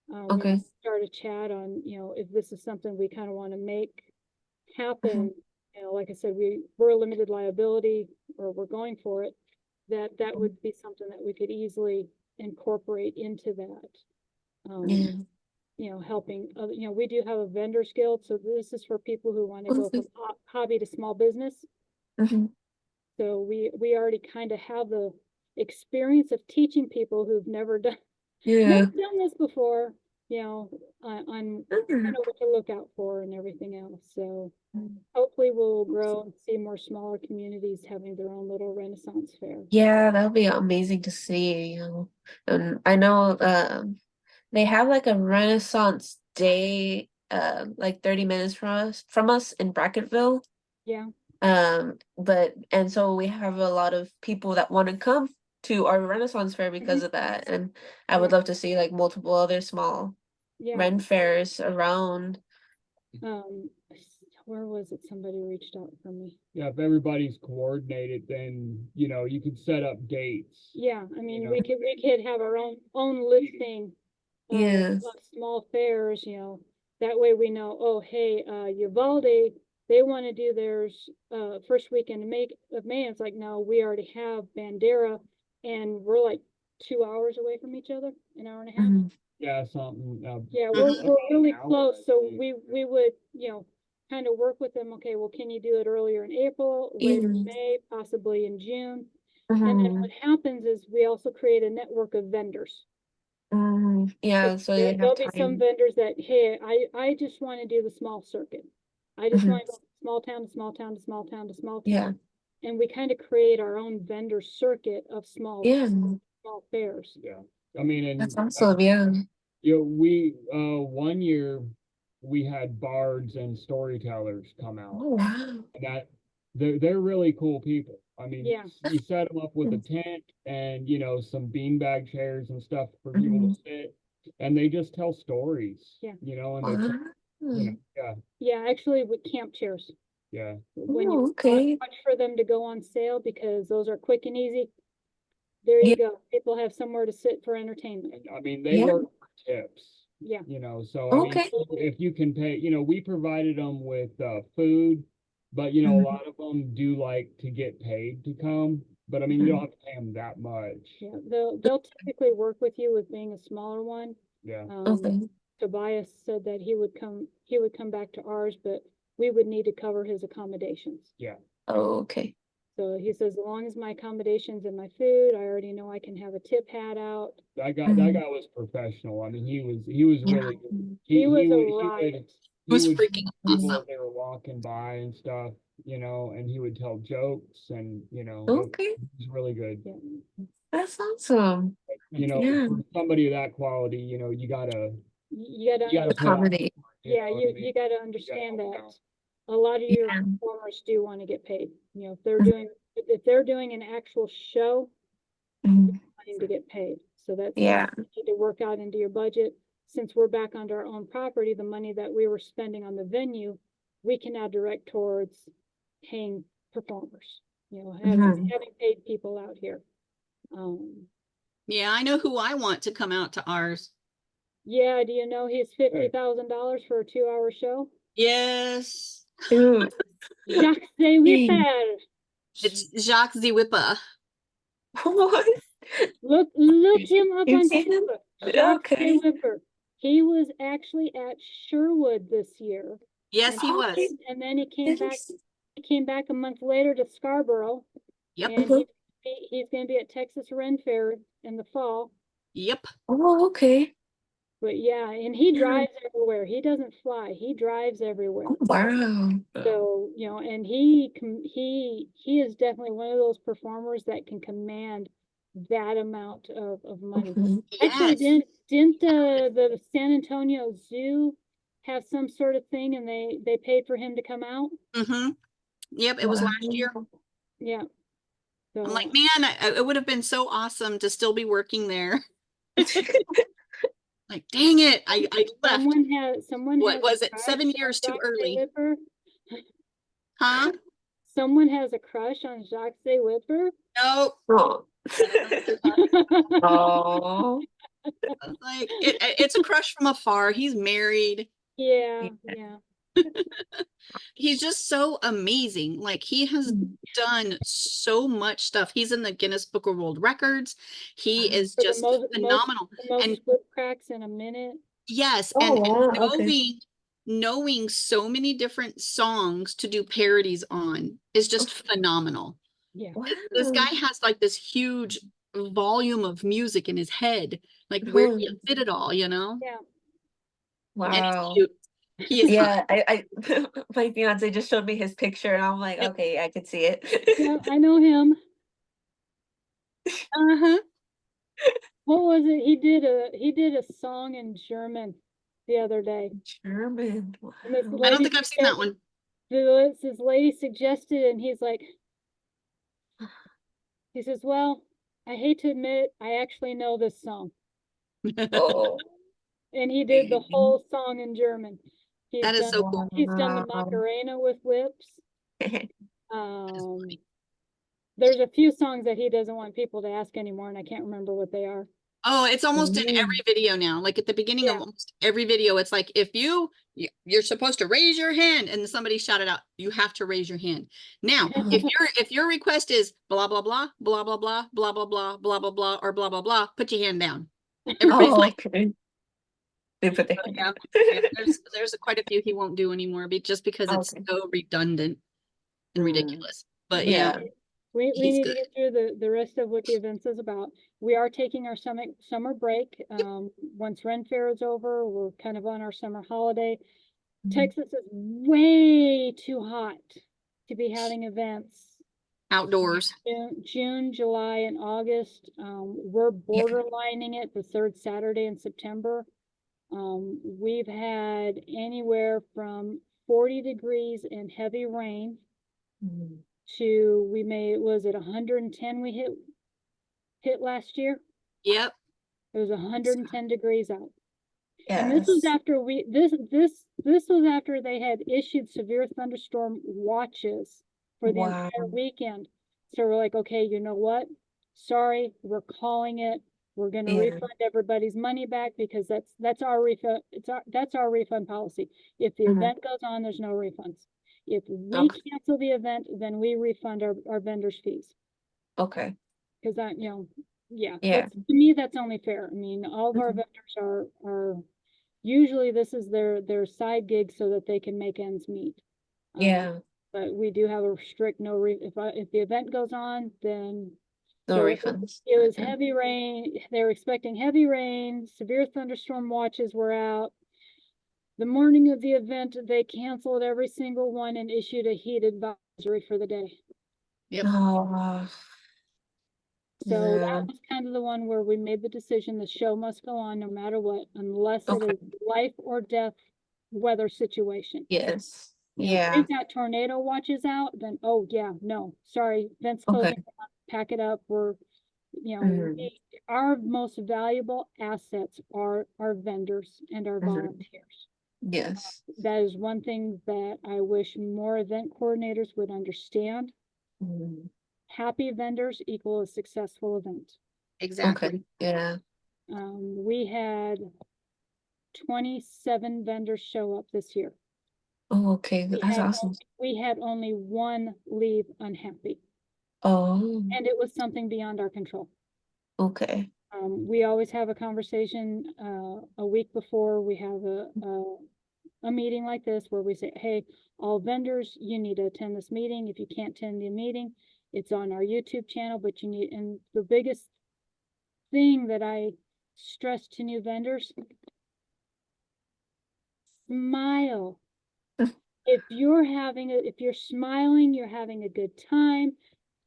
Speaker 1: We
Speaker 2: okay.
Speaker 1: might start a chat on, you know, if this is something we kind of want to make happen. You know, like I said, we're a limited liability, or we're going for it. That would be something that we could easily incorporate into that.
Speaker 2: Yeah.
Speaker 1: You know, helping other, you know, we do have a vendors guild, so this is for people who want to go from hobby to small business.
Speaker 2: Mhm.
Speaker 1: So we already kind of have the experience of teaching people who've never done
Speaker 2: Yeah.
Speaker 1: this before, you know, on kind of what to look out for and everything else. So hopefully we'll grow and see more smaller communities having their own little Renaissance fair.
Speaker 2: Yeah, that'll be amazing to see, you know. And I know they have like a Renaissance Day like 30 minutes from us in Bracketville.
Speaker 1: Yeah,
Speaker 2: But and so we have a lot of people that want to come to our Renaissance Fair because of that. And I would
Speaker 1: Yeah.
Speaker 2: love to see like multiple other small
Speaker 1: yeah.
Speaker 2: Ren fairs around.
Speaker 1: Where was it? Somebody reached out for me.
Speaker 4: yeah, if everybody's coordinated, then, you know, you could set up dates.
Speaker 1: Yeah, I mean,
Speaker 4: know.
Speaker 1: we could have our own listing
Speaker 2: Yeah.
Speaker 1: of small fairs, you know. That way we know, oh, hey, Uvalde, they want to do theirs first weekend of May. It's like, no, we already have Bandera, and we're like 2 hours away from each other, an hour and a half.
Speaker 2: Mhm.
Speaker 4: Yeah, something.
Speaker 1: Yeah,
Speaker 3: Mhm.
Speaker 1: we're really
Speaker 4: An hour,
Speaker 1: close,
Speaker 4: I
Speaker 1: so
Speaker 4: think.
Speaker 1: we would, you know, kind of work with them. Okay, well, can you do it earlier in April, later in
Speaker 2: Yeah.
Speaker 1: May, possibly in June? And then
Speaker 2: Mhm.
Speaker 1: what happens is we also create a network of vendors.
Speaker 2: Mhm. Yeah, so you have
Speaker 1: There'll be some
Speaker 2: time.
Speaker 1: vendors that, hey, I just want to do the small circuit. I just
Speaker 2: Mhm.
Speaker 1: want to go from small town to small town to small town to small town.
Speaker 2: Yeah.
Speaker 1: And we kind of create our own vendor circuit of small
Speaker 2: Yeah.
Speaker 1: fairs.
Speaker 4: Yeah, I mean, and
Speaker 2: That's awesome. Yeah.
Speaker 4: you know, we 1 year we had bards and storytellers come out.
Speaker 2: Oh wow.
Speaker 4: And that they're really cool people. I mean,
Speaker 1: Yeah.
Speaker 4: you set them up with a tent and, you know, some beanbag chairs and stuff for people to sit, and they just tell stories.
Speaker 1: Yeah.
Speaker 4: You know, and they, you know, yeah,
Speaker 1: Yeah, actually with camp chairs.
Speaker 4: yeah,
Speaker 1: When
Speaker 2: Oh,
Speaker 1: you
Speaker 2: okay.
Speaker 1: watch for them to go on sale because those are quick and easy. There you go. People have somewhere to sit for entertainment.
Speaker 4: and, I mean, they
Speaker 2: Yeah.
Speaker 4: work for tips.
Speaker 1: Yeah.
Speaker 4: You know, so I mean,
Speaker 2: Okay.
Speaker 4: if you can pay, you know, we provided them with food, but you know, a
Speaker 2: Mhm.
Speaker 4: lot of them do like to get paid to come. But I mean, you don't have to pay them that much.
Speaker 1: Yeah, they'll typically work with you with being a smaller one.
Speaker 4: Yeah.
Speaker 2: Okay.
Speaker 1: Tobias said that he would come back to ours, but we would need to cover his accommodations.
Speaker 4: Yeah.
Speaker 2: Oh, okay.
Speaker 1: So he says, as long as my accommodations and my food, I already know I can have a tip hat out.
Speaker 4: That guy
Speaker 2: Mhm.
Speaker 4: was professional. I mean, he was
Speaker 2: Yeah.
Speaker 4: really good.
Speaker 1: He was a
Speaker 4: would
Speaker 1: riot.
Speaker 3: It
Speaker 4: he
Speaker 3: was
Speaker 4: would
Speaker 3: freaking
Speaker 4: see people
Speaker 3: awesome.
Speaker 4: as they were walking by and stuff, you know, and he would tell jokes and you know,
Speaker 2: Okay.
Speaker 4: it was really good.
Speaker 1: Yeah.
Speaker 2: That's awesome.
Speaker 4: You know,
Speaker 2: Yeah.
Speaker 4: for somebody of that quality, you know, you gotta
Speaker 1: You gotta,
Speaker 4: put on.
Speaker 2: Accommodate.
Speaker 1: yeah,
Speaker 4: know what I
Speaker 1: you
Speaker 4: mean?
Speaker 1: gotta understand
Speaker 4: help
Speaker 1: that
Speaker 4: out.
Speaker 1: a lot of your
Speaker 2: Yeah.
Speaker 1: performers do want to get paid. You know,
Speaker 2: Mhm.
Speaker 1: if they're doing an actual show,
Speaker 2: Mhm.
Speaker 1: wanting to get paid. So that's
Speaker 2: Yeah.
Speaker 1: something you need to work out into your budget. Since we're back onto our own property, the money that we were spending on the venue, we can now direct towards paying performers. You know,
Speaker 2: Mhm.
Speaker 1: having paid people out here.
Speaker 3: Yeah, I know who I want to come out to ours.
Speaker 1: Yeah, do you know he's $50,000 for a 2-hour show?
Speaker 3: Yes.
Speaker 2: Ooh.
Speaker 1: Jacques de Whipper.
Speaker 3: It's Jacques the Whipper.
Speaker 2: What?
Speaker 1: Look him up
Speaker 2: You
Speaker 1: on
Speaker 2: see him?
Speaker 1: Facebook. Jacques
Speaker 2: Okay.
Speaker 1: Whipper. He was actually at Sherwood this year.
Speaker 3: Yes,
Speaker 1: And
Speaker 3: he was.
Speaker 2: Okay.
Speaker 1: And then he came back a month later to Scarborough.
Speaker 3: Yep.
Speaker 1: And
Speaker 2: Mhm.
Speaker 1: he's gonna be at Texas Ren Fair in the fall.
Speaker 3: Yep.
Speaker 2: Oh, okay.
Speaker 1: But yeah, and he
Speaker 2: Yeah.
Speaker 1: drives everywhere. He doesn't fly. He drives everywhere.
Speaker 2: Oh, wow.
Speaker 1: So, you know, and he is definitely one of those performers that can command that amount of money.
Speaker 2: Mhm.
Speaker 1: Actually,
Speaker 3: Yes.
Speaker 1: didn't the San Antonio Zoo have some sort of thing and they paid for him to come out?
Speaker 3: Mm-hmm. Yep, it was last year.
Speaker 2: Wow.
Speaker 1: Yeah. So
Speaker 3: I'm like, man, it would have been so awesome to still be working there. Like, dang it, I left.
Speaker 1: someone
Speaker 3: What
Speaker 1: has
Speaker 3: was
Speaker 1: a
Speaker 3: it?
Speaker 1: crush
Speaker 3: 7
Speaker 1: on
Speaker 3: years too
Speaker 1: Jacques
Speaker 3: early.
Speaker 1: Whipper.
Speaker 3: Huh?
Speaker 1: Someone has a crush on Jacques Whipper.
Speaker 3: No.
Speaker 2: Oh.
Speaker 3: I don't know what you're talking
Speaker 2: Oh.
Speaker 3: about. Like, it's a crush from afar. He's married.
Speaker 1: Yeah,
Speaker 2: Yeah.
Speaker 1: yeah.
Speaker 3: He's just so amazing. Like, he has
Speaker 2: Mm.
Speaker 3: done so much stuff. He's in the Guinness Book of World Records. He is
Speaker 1: For the
Speaker 3: just phenomenal.
Speaker 1: the most
Speaker 3: And
Speaker 1: flip cracks in a minute.
Speaker 3: yes,
Speaker 2: Oh,
Speaker 3: and
Speaker 2: wow. Okay.
Speaker 3: knowing so many different songs to do parodies on is just phenomenal.
Speaker 1: Yeah.
Speaker 3: This guy
Speaker 2: Wow.
Speaker 3: has like this huge volume of music in his head. Like, where do you
Speaker 2: Mhm.
Speaker 3: fit it all, you know?
Speaker 1: Yeah.
Speaker 3: And he's
Speaker 2: Wow.
Speaker 3: cute. He is cute.
Speaker 2: Yeah, I my fiance just showed me his picture and I'm like,
Speaker 3: Yep.
Speaker 2: okay, I could see it.
Speaker 1: Yeah, I know him.
Speaker 3: Uh-huh.
Speaker 1: What was it? He did a song in German the other day.
Speaker 2: German.
Speaker 1: And this
Speaker 2: Wow.
Speaker 3: I don't
Speaker 1: lady
Speaker 3: think I've seen that one.
Speaker 1: this lady suggested and he says, well, I hate to admit, I actually know this song.
Speaker 2: Oh.
Speaker 1: And he did the whole song in German.
Speaker 3: That is so cool.
Speaker 1: He's done the
Speaker 2: Wow.
Speaker 1: Macarena with whips. There's a few songs that he doesn't want people to ask anymore, and I can't remember what they are.
Speaker 3: Oh, it's almost in
Speaker 2: Mm.
Speaker 3: every video now. Like, at the beginning of
Speaker 1: Yeah.
Speaker 3: almost every video, it's like, if you're supposed to raise your hand, and somebody shouted out, you have to raise your hand. Now, if your request is blah blah blah blah blah blah blah blah blah blah blah blah or blah blah blah, put your hand down. Everybody's
Speaker 2: Oh,
Speaker 3: like,
Speaker 2: okay. They put their
Speaker 3: oh,
Speaker 2: hand
Speaker 3: yeah,
Speaker 2: down.
Speaker 3: yeah. There's quite a few he won't do anymore, just because it's
Speaker 2: Okay.
Speaker 3: so redundant and
Speaker 2: Mm.
Speaker 3: ridiculous. But yeah,
Speaker 2: Yeah.
Speaker 1: We
Speaker 3: he's
Speaker 1: need to
Speaker 3: good.
Speaker 1: get through the rest of what the events is about. We are taking our summer break. Once Ren Fair is over, we're kind of on our summer holiday.
Speaker 2: Mhm.
Speaker 1: Texas is way too hot to be having events.
Speaker 3: Outdoors.
Speaker 1: June, July, and August. We're borderlining it the third Saturday in September. We've had anywhere from 40 degrees and heavy rain
Speaker 2: Mm.
Speaker 1: to was it 110 we hit last year?
Speaker 3: Yep.
Speaker 1: It was 110 degrees out. And this was
Speaker 2: Yes.
Speaker 1: after this was after they had issued severe thunderstorm watches for the
Speaker 2: Wow.
Speaker 1: entire weekend. So we're like, okay, you know what? Sorry, we're calling it. We're gonna
Speaker 2: Yeah.
Speaker 1: refund everybody's money back because that's our refund. That's our refund policy. If the
Speaker 2: Mhm.
Speaker 1: event goes on, there's no refunds. If we
Speaker 2: Okay.
Speaker 1: cancel the event, then we refund our vendors' fees.
Speaker 2: Okay.
Speaker 1: Cause yeah,
Speaker 2: Yeah.
Speaker 1: to me, that's only fair. I mean, all of our
Speaker 2: Mhm.
Speaker 1: vendors are usually this is their side gig so that they can make ends meet.
Speaker 2: Yeah.
Speaker 1: But we do have a strict if the event goes on, then
Speaker 2: No
Speaker 1: so
Speaker 2: refunds.
Speaker 1: it was
Speaker 2: Okay.
Speaker 1: heavy rain. They were expecting heavy rain, severe thunderstorm watches were out. The morning of the event, they canceled every single one and issued a heat advisory for the day.
Speaker 3: Yep.
Speaker 2: Oh.
Speaker 1: So
Speaker 2: Yeah.
Speaker 1: that was kind of the one where we made the decision the show must go on no matter what, unless it
Speaker 2: Okay.
Speaker 1: is life or death weather situation.
Speaker 2: Yes.
Speaker 1: You know, if
Speaker 2: Yeah.
Speaker 1: we've got tornado watches out, then oh yeah, no, sorry, event's
Speaker 2: Okay.
Speaker 1: closing down, pack it up.
Speaker 2: Mhm.
Speaker 1: Our most valuable assets are our vendors and our
Speaker 2: Mhm.
Speaker 1: volunteers.
Speaker 2: Yes.
Speaker 1: That is one thing that I wish more event coordinators would understand.
Speaker 2: Mhm.
Speaker 1: Happy vendors equal a successful event.
Speaker 3: Exactly.
Speaker 2: Okay. Yeah.
Speaker 1: We had 27 vendors show up this year.
Speaker 2: Oh, okay. That's awesome.
Speaker 1: We had only one leave unhappy.
Speaker 2: Oh,
Speaker 1: and it was something beyond our control.
Speaker 2: okay.
Speaker 1: We always have a conversation, a week before we have a meeting like this where we say, hey, all vendors, you need to attend this meeting. If you can't attend the meeting, it's on our YouTube channel, but you need, and the biggest thing that I stress to new vendors, smile. If you're smiling, you're having a good time,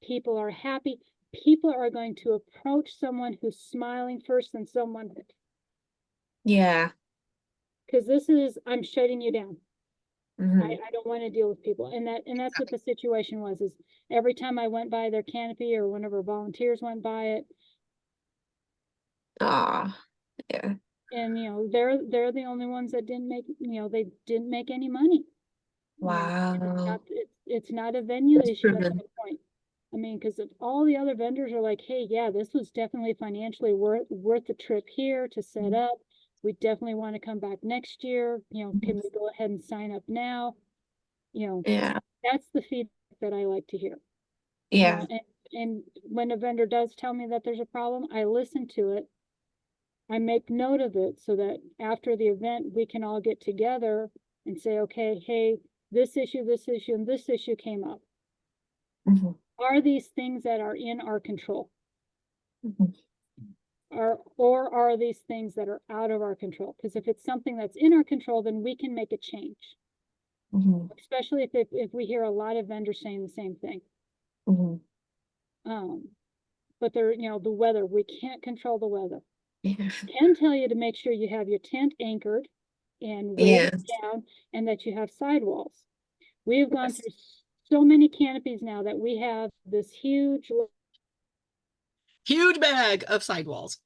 Speaker 1: people are happy, people are going to approach someone who's smiling first than someone,
Speaker 2: Yeah.
Speaker 1: because I'm shutting you down.
Speaker 2: Mhm.
Speaker 1: I don't want to deal with people. And that's what the situation was, is every time I went by their canopy or whenever volunteers went by it,
Speaker 2: Ah, yeah.
Speaker 1: and they're the only ones that didn't make, they didn't make any money.
Speaker 2: Wow.
Speaker 1: It's not a venue
Speaker 2: That's
Speaker 1: issue at
Speaker 2: proven.
Speaker 1: that point. I mean, because if all the other vendors are like, hey, yeah, this was definitely financially worth the trip here to set up. We definitely want to come back next year. Can we go ahead and sign up now?
Speaker 2: Yeah.
Speaker 1: That's the feedback that I like to hear.
Speaker 2: Yeah.
Speaker 1: And when a vendor does tell me that there's a problem, I listen to it. I make note of it so that after the event, we can all get together and say, okay, hey, this issue, and this issue came up.
Speaker 2: Mhm.
Speaker 1: Are these things that are in our control?
Speaker 2: Mhm.
Speaker 1: Or are these things that are out of our control? Because if it's something that's in our control, then we can make a change.
Speaker 2: Mhm.
Speaker 1: Especially if we hear a lot of vendors saying the same thing.
Speaker 2: Mhm.
Speaker 1: But the weather, we can't control the weather.
Speaker 2: Yeah.
Speaker 1: Can tell you to make sure you have your tent anchored and
Speaker 2: Yeah.
Speaker 1: weighted down, and that you have sidewalls. We have gone through so many canopies now that we have this huge
Speaker 3: bag of sidewalls.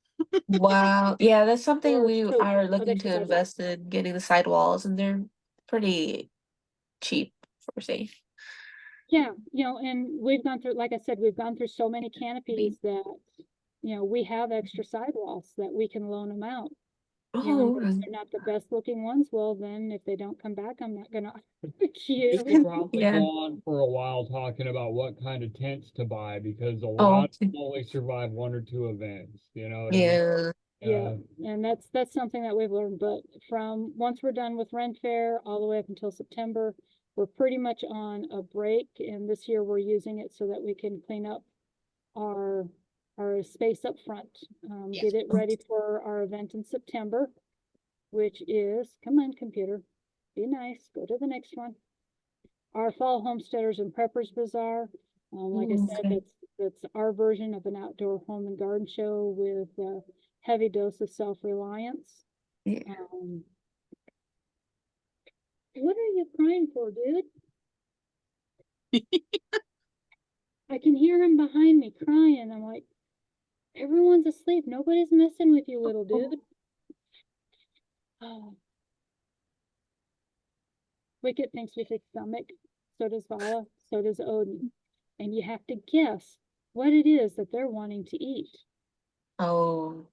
Speaker 2: Wow. Yeah, that's something we
Speaker 1: tote
Speaker 2: are
Speaker 1: of
Speaker 2: looking
Speaker 1: extra
Speaker 2: to
Speaker 1: sidewalls.
Speaker 2: invest in, getting the sidewalls, and they're pretty cheap for say.
Speaker 1: Yeah, and we've gone through, like I said, we've gone through so many canopies that, we have extra sidewalls that we can loan them out. And
Speaker 2: Oh,
Speaker 1: if they're not the best looking ones, well, then if they don't come back, I'm not gonna
Speaker 4: We
Speaker 1: you.
Speaker 4: could probably
Speaker 2: Yeah.
Speaker 4: go on for a while talking about what kind of tents to buy, because a
Speaker 2: Oh,
Speaker 4: lot of them only survive 1 or 2 events, you know what I mean?
Speaker 2: yeah.
Speaker 1: Yeah, and that's something that we've learned, but from once we're done with Ren Fair all the way up until September, we're pretty much on a break, and this year we're using it so that we can clean up our space up front, get it ready for our event in September, which is, come on, computer, be nice, go to the next one. Our Fall Homesteaders and Preppers Bazaar. Like I said,
Speaker 2: Okay.
Speaker 1: that's our version of an outdoor home and garden show with a heavy dose of self-reliance.
Speaker 2: Yeah.
Speaker 1: What are you crying for, dude? I can hear him behind me crying. I'm like, everyone's asleep. Nobody's messing with you, little dude. Oh. Wicket thinks we take stomach. So does Vala. So does Odin. And you have to guess what it is that they're wanting to eat.
Speaker 2: Oh.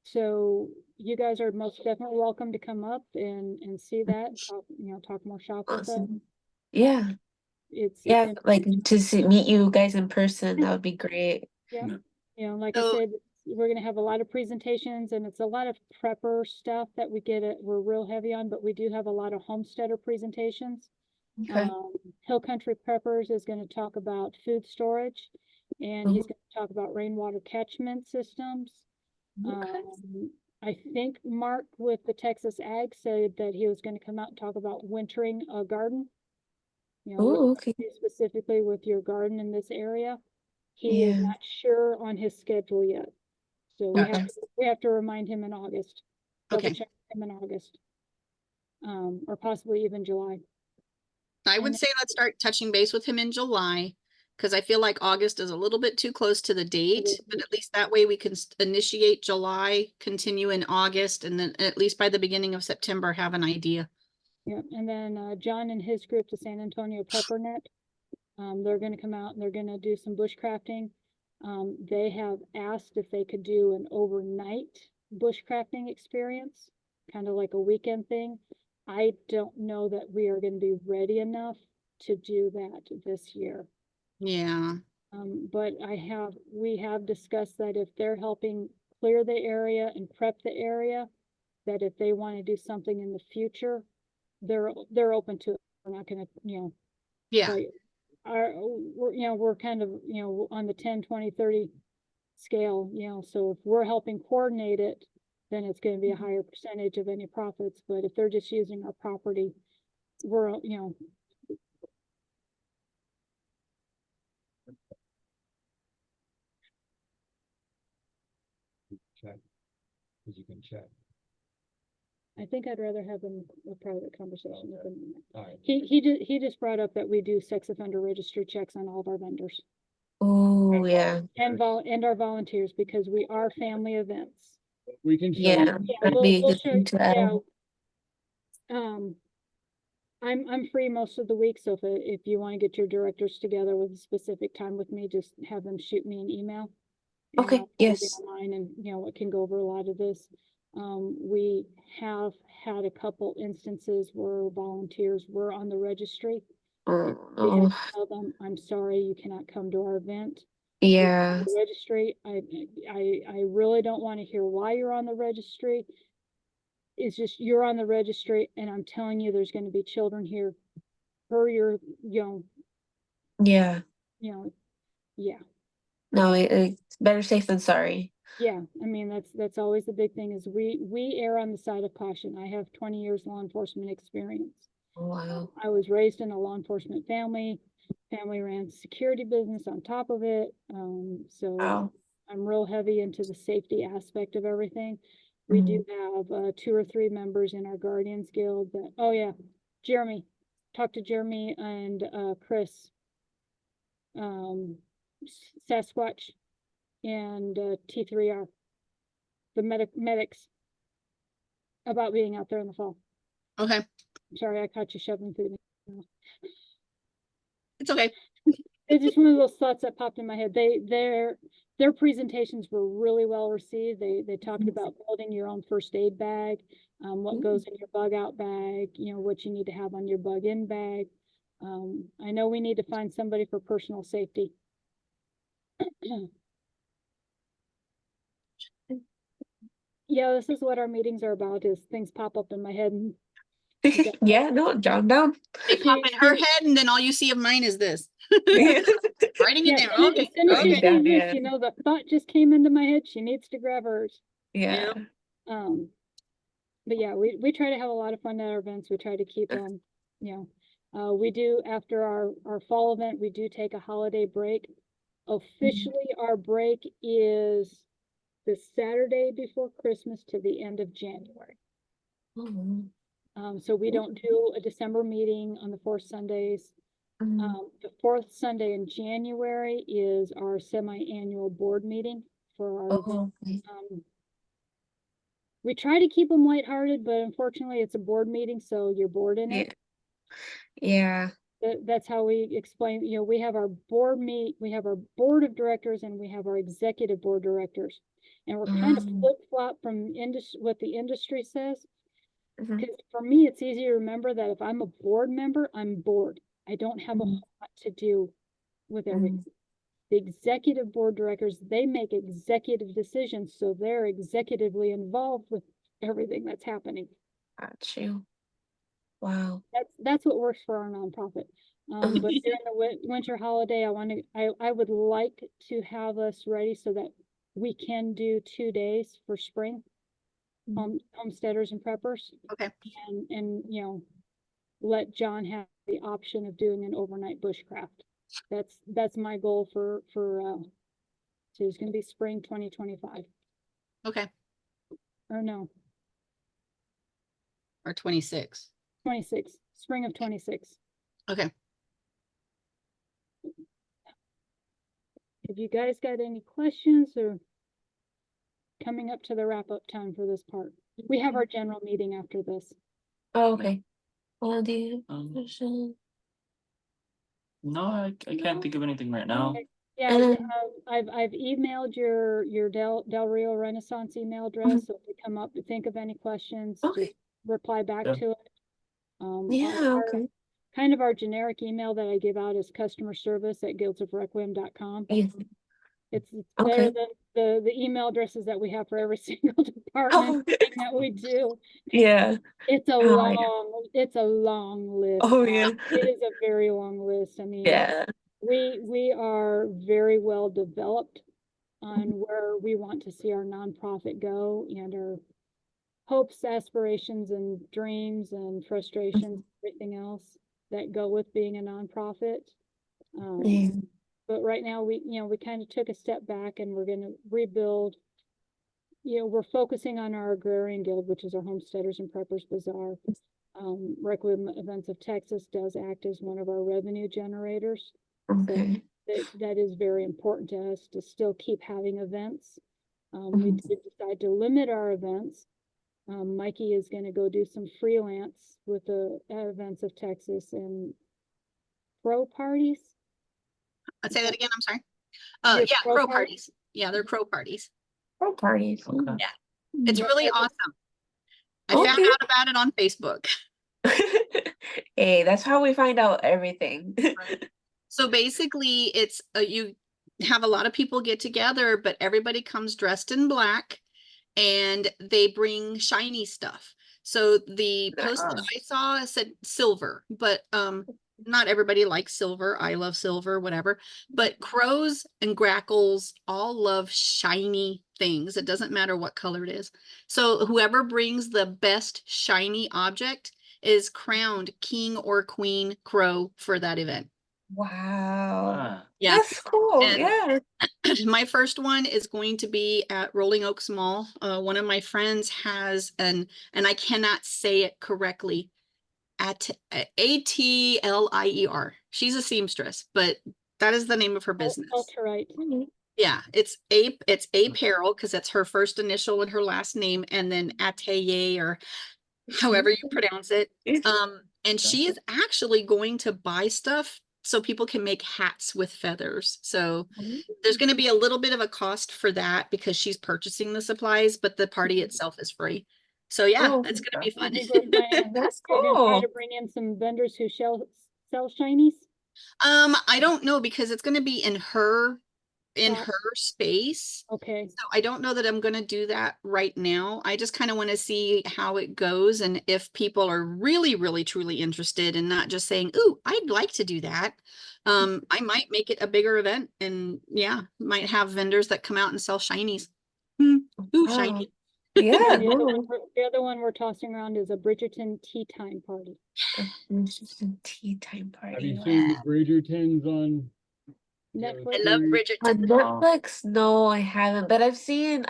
Speaker 1: So you guys are most definitely welcome to come up and see that, talk more shop with us.
Speaker 2: Awesome. Yeah.
Speaker 1: It's
Speaker 2: Yeah,
Speaker 1: in,
Speaker 2: like to meet you guys in person, that would be great.
Speaker 1: yeah, like I
Speaker 3: So-
Speaker 1: said, we're gonna have a lot of presentations, and it's a lot of prepper stuff that we're real heavy on, but we do have a lot of homesteader presentations.
Speaker 2: Okay.
Speaker 1: Hill Country Preppers is gonna talk about food storage, and he's gonna talk about rainwater catchment systems.
Speaker 2: Okay.
Speaker 1: I think Mark with the Texas Ag said that he was gonna come out and talk about wintering a garden. What
Speaker 2: Oh,
Speaker 1: to
Speaker 2: okay.
Speaker 1: do specifically with your garden in this area. He is
Speaker 2: Yeah.
Speaker 1: not sure on his schedule yet. So
Speaker 2: Okay.
Speaker 1: we have to remind him in August. Double
Speaker 3: Okay.
Speaker 1: check him in August. Or possibly even July.
Speaker 3: I would
Speaker 1: And-
Speaker 3: say let's start touching base with him in July, because I feel like August is a little bit too close to the date, but at least that way we can initiate July, continue in August, and then at least by the beginning of September, have an idea.
Speaker 1: Yeah, and then John and his group, the San Antonio Peppernet, they're gonna come out and they're gonna do some bushcrafting. They have asked if they could do an overnight bushcrafting experience, kind of like a weekend thing. I don't know that we are gonna be ready enough to do that this year.
Speaker 3: Yeah.
Speaker 1: But we have discussed that if they're helping clear the area and prep the area, that if they want to do something in the future, they're open to it. We're not gonna,
Speaker 3: Yeah.
Speaker 1: like, we're kind of, on the 10, 20, 30 scale, so if we're helping coordinate it, then it's gonna be a higher percentage of any profits, but if they're just using our property, we're,
Speaker 4: Check, because you can check.
Speaker 1: I think I'd rather have a private conversation with them.
Speaker 4: All right.
Speaker 1: He just brought up that we do sex offender registry checks on all of our vendors
Speaker 2: Oh, yeah.
Speaker 1: and our volunteers, because we are family events.
Speaker 4: We can show
Speaker 2: Yeah.
Speaker 4: you.
Speaker 1: Yeah,
Speaker 2: That'd be a
Speaker 1: we'll
Speaker 2: good
Speaker 1: show,
Speaker 2: thing to
Speaker 1: yeah.
Speaker 2: add.
Speaker 1: I'm free most of the week, so if you want to get your directors together with a specific time with me, just have them shoot me an email. And
Speaker 2: Okay,
Speaker 1: I'll be
Speaker 2: yes.
Speaker 1: online and, it can go over a lot of this. We have had a couple instances where volunteers were on the registry.
Speaker 2: Oh,
Speaker 1: We had
Speaker 2: no.
Speaker 1: to tell them, I'm sorry, you cannot come to our event.
Speaker 2: Yeah.
Speaker 1: The registry, I really don't want to hear why you're on the registry. It's just, you're on the registry and I'm telling you, there's gonna be children here per your,
Speaker 2: Yeah.
Speaker 1: yeah,
Speaker 2: No, it's better safe than sorry.
Speaker 1: yeah. I mean, that's always the big thing is we err on the side of caution. I have 20 years law enforcement experience.
Speaker 2: Oh, wow.
Speaker 1: I was raised in a law enforcement family ran security business on top of it. So
Speaker 2: Wow.
Speaker 1: I'm real heavy into the safety aspect of everything. We do have 2 or 3 members in our Guardians Guild that, oh yeah, Jeremy, talk to Jeremy and Chris, Sasquatch and T3R, the medics, about being out there in the fall.
Speaker 3: Okay.
Speaker 1: I'm sorry, I caught you shoving food.
Speaker 3: It's okay.
Speaker 1: It's just one of those thoughts that popped in my head. Their presentations were really well received. They talked about building your own first aid bag, what goes in your bug out bag, what you need to have on your bug in bag. I know we need to find somebody for personal safety. Yeah, this is what our meetings are about, is things pop up in my head and
Speaker 2: Yeah, no, jot down.
Speaker 3: They pop in her head and then all you see of mine is this. Writing it
Speaker 1: yeah,
Speaker 3: down. Okay.
Speaker 1: as soon as she
Speaker 3: Okay.
Speaker 2: down,
Speaker 1: sees this,
Speaker 2: yeah.
Speaker 1: the thought just came into my head. She needs to grab hers.
Speaker 2: Yeah.
Speaker 1: But yeah, we try to have a lot of fun at our events. We try to keep them, we do, after our fall event, we do take a holiday break. Officially, our break is the Saturday before Christmas to the end of January.
Speaker 2: Mhm.
Speaker 1: So we don't do a December meeting on the 4th Sundays. The 4th Sunday in January is our semi-annual board meeting for our event.
Speaker 2: Okay.
Speaker 1: We try to keep them lighthearted, but unfortunately it's a board meeting, so you're bored in it.
Speaker 2: Yeah.
Speaker 1: That's how we explain, we have our we have our board of directors and we have our executive board directors. And we're kind of flip-flop from what the industry says.
Speaker 2: Mhm.
Speaker 1: Because for me, it's easy to remember that if I'm a board member, I'm bored. I don't have a whole lot to do with everything. The executive board directors, they make executive decisions, so they're executively involved with everything that's happening.
Speaker 2: Got you. Wow.
Speaker 1: That's what works for our nonprofit. But during the winter holiday, I would like to have us ready so that we can do 2 days for spring, homesteaders and preppers.
Speaker 3: Okay.
Speaker 1: And let John have the option of doing an overnight bushcraft. That's my goal for so it's gonna be spring 2025.
Speaker 3: Okay.
Speaker 1: Or no,
Speaker 3: Or 26.
Speaker 1: 26, spring of 26.
Speaker 3: Okay.
Speaker 1: Have you guys got any questions or coming up to the wrap up time for this part? We have our general meeting after this.
Speaker 2: Oh, okay. Well, do you
Speaker 5: No, I can't think of anything right now.
Speaker 1: Okay. Yeah, I've emailed your Del Rio Renaissance email address, so if you come up and think of any questions,
Speaker 2: Okay.
Speaker 1: just reply back
Speaker 5: Yeah.
Speaker 1: to it.
Speaker 2: Yeah, okay.
Speaker 1: kind of our generic email that I give out is customerservice@guildsofrequiem.com.
Speaker 2: Yeah.
Speaker 1: It's
Speaker 2: Okay.
Speaker 1: better than the email addresses that we have for every single department
Speaker 2: Oh,
Speaker 1: thing that we do.
Speaker 2: yeah.
Speaker 1: It's a
Speaker 2: Oh, yeah.
Speaker 1: long list.
Speaker 2: Oh, yeah.
Speaker 1: It is a very long list. I mean,
Speaker 2: Yeah.
Speaker 1: we are very well developed on where we want to see our nonprofit go and our hopes, aspirations, and dreams and frustrations, everything else that go with being a nonprofit.
Speaker 2: Yeah.
Speaker 1: But right now we kind of took a step back and we're going to rebuild. We're focusing on our agrarian guild, which is our homesteaders and preppers bazaar. Requiem Events of Texas does act as one of our revenue generators.
Speaker 2: Okay.
Speaker 1: That is very important to us to still keep having events. We did decide to limit our events. Mikey is going to go do some freelance with the Events of Texas and pro parties.
Speaker 3: I'd say that again, I'm sorry.
Speaker 1: Your
Speaker 3: Yeah,
Speaker 1: crow
Speaker 3: crow
Speaker 1: party?
Speaker 3: parties. Yeah, they're crow parties.
Speaker 2: Pro parties.
Speaker 5: Okay.
Speaker 3: Yeah. It's
Speaker 1: Yeah,
Speaker 3: really
Speaker 1: so-
Speaker 3: awesome. I found
Speaker 2: Okay.
Speaker 3: out about it on Facebook.
Speaker 2: Hey, that's how we find out everything.
Speaker 3: So basically, it's you have a lot of people get together, but everybody comes dressed in black and they bring shiny stuff. So the post that I saw said silver, but not everybody likes silver. I love silver, whatever. But crows and grackles all love shiny things. It doesn't matter what color it is. So whoever brings the best shiny object is crowned king or queen crow for that event.
Speaker 2: Wow.
Speaker 5: Ah,
Speaker 3: Yeah.
Speaker 2: That's cool.
Speaker 3: And-
Speaker 2: Yeah.
Speaker 3: My first one is going to be at Rolling Oaks Mall. One of my friends has and I cannot say it correctly. Atlier. She's a seamstress, but that is the name of her business.
Speaker 1: Alt-right.
Speaker 3: Yeah, it's apparel because that's her first initial and her last name, and then atelier or however you pronounce it. And she is actually going to buy stuff so people can make hats with feathers. So there's going to be a little bit of a cost for that because she's purchasing the supplies, but the party itself is free. So yeah,
Speaker 2: Oh,
Speaker 3: it's going to be
Speaker 1: I
Speaker 3: fun.
Speaker 1: think we're planning.
Speaker 2: That's
Speaker 1: We're gonna try
Speaker 2: cool.
Speaker 1: to bring in some vendors who sell shinies.
Speaker 3: I don't know because it's going to be in her
Speaker 1: Shop.
Speaker 3: space.
Speaker 1: Okay.
Speaker 3: So I don't know that I'm going to do that right now. I just kind of want to see how it goes and if people are really, really, truly interested and not just saying, "Ooh, I'd like to do that." I might make it a bigger event and yeah, might have vendors that come out and sell shinies. Ooh,
Speaker 2: Wow.
Speaker 3: shiny.
Speaker 2: Yeah.
Speaker 1: And the
Speaker 2: No.
Speaker 1: other one we're tossing around is a Bridgerton tea time party.
Speaker 2: It's just a tea time
Speaker 4: Have
Speaker 2: party.
Speaker 4: you seen the Bridgertons on?
Speaker 1: Netflix.
Speaker 3: I love
Speaker 4: series?
Speaker 2: On
Speaker 3: Bridgerton.
Speaker 2: Netflix, no, I haven't, but I've seen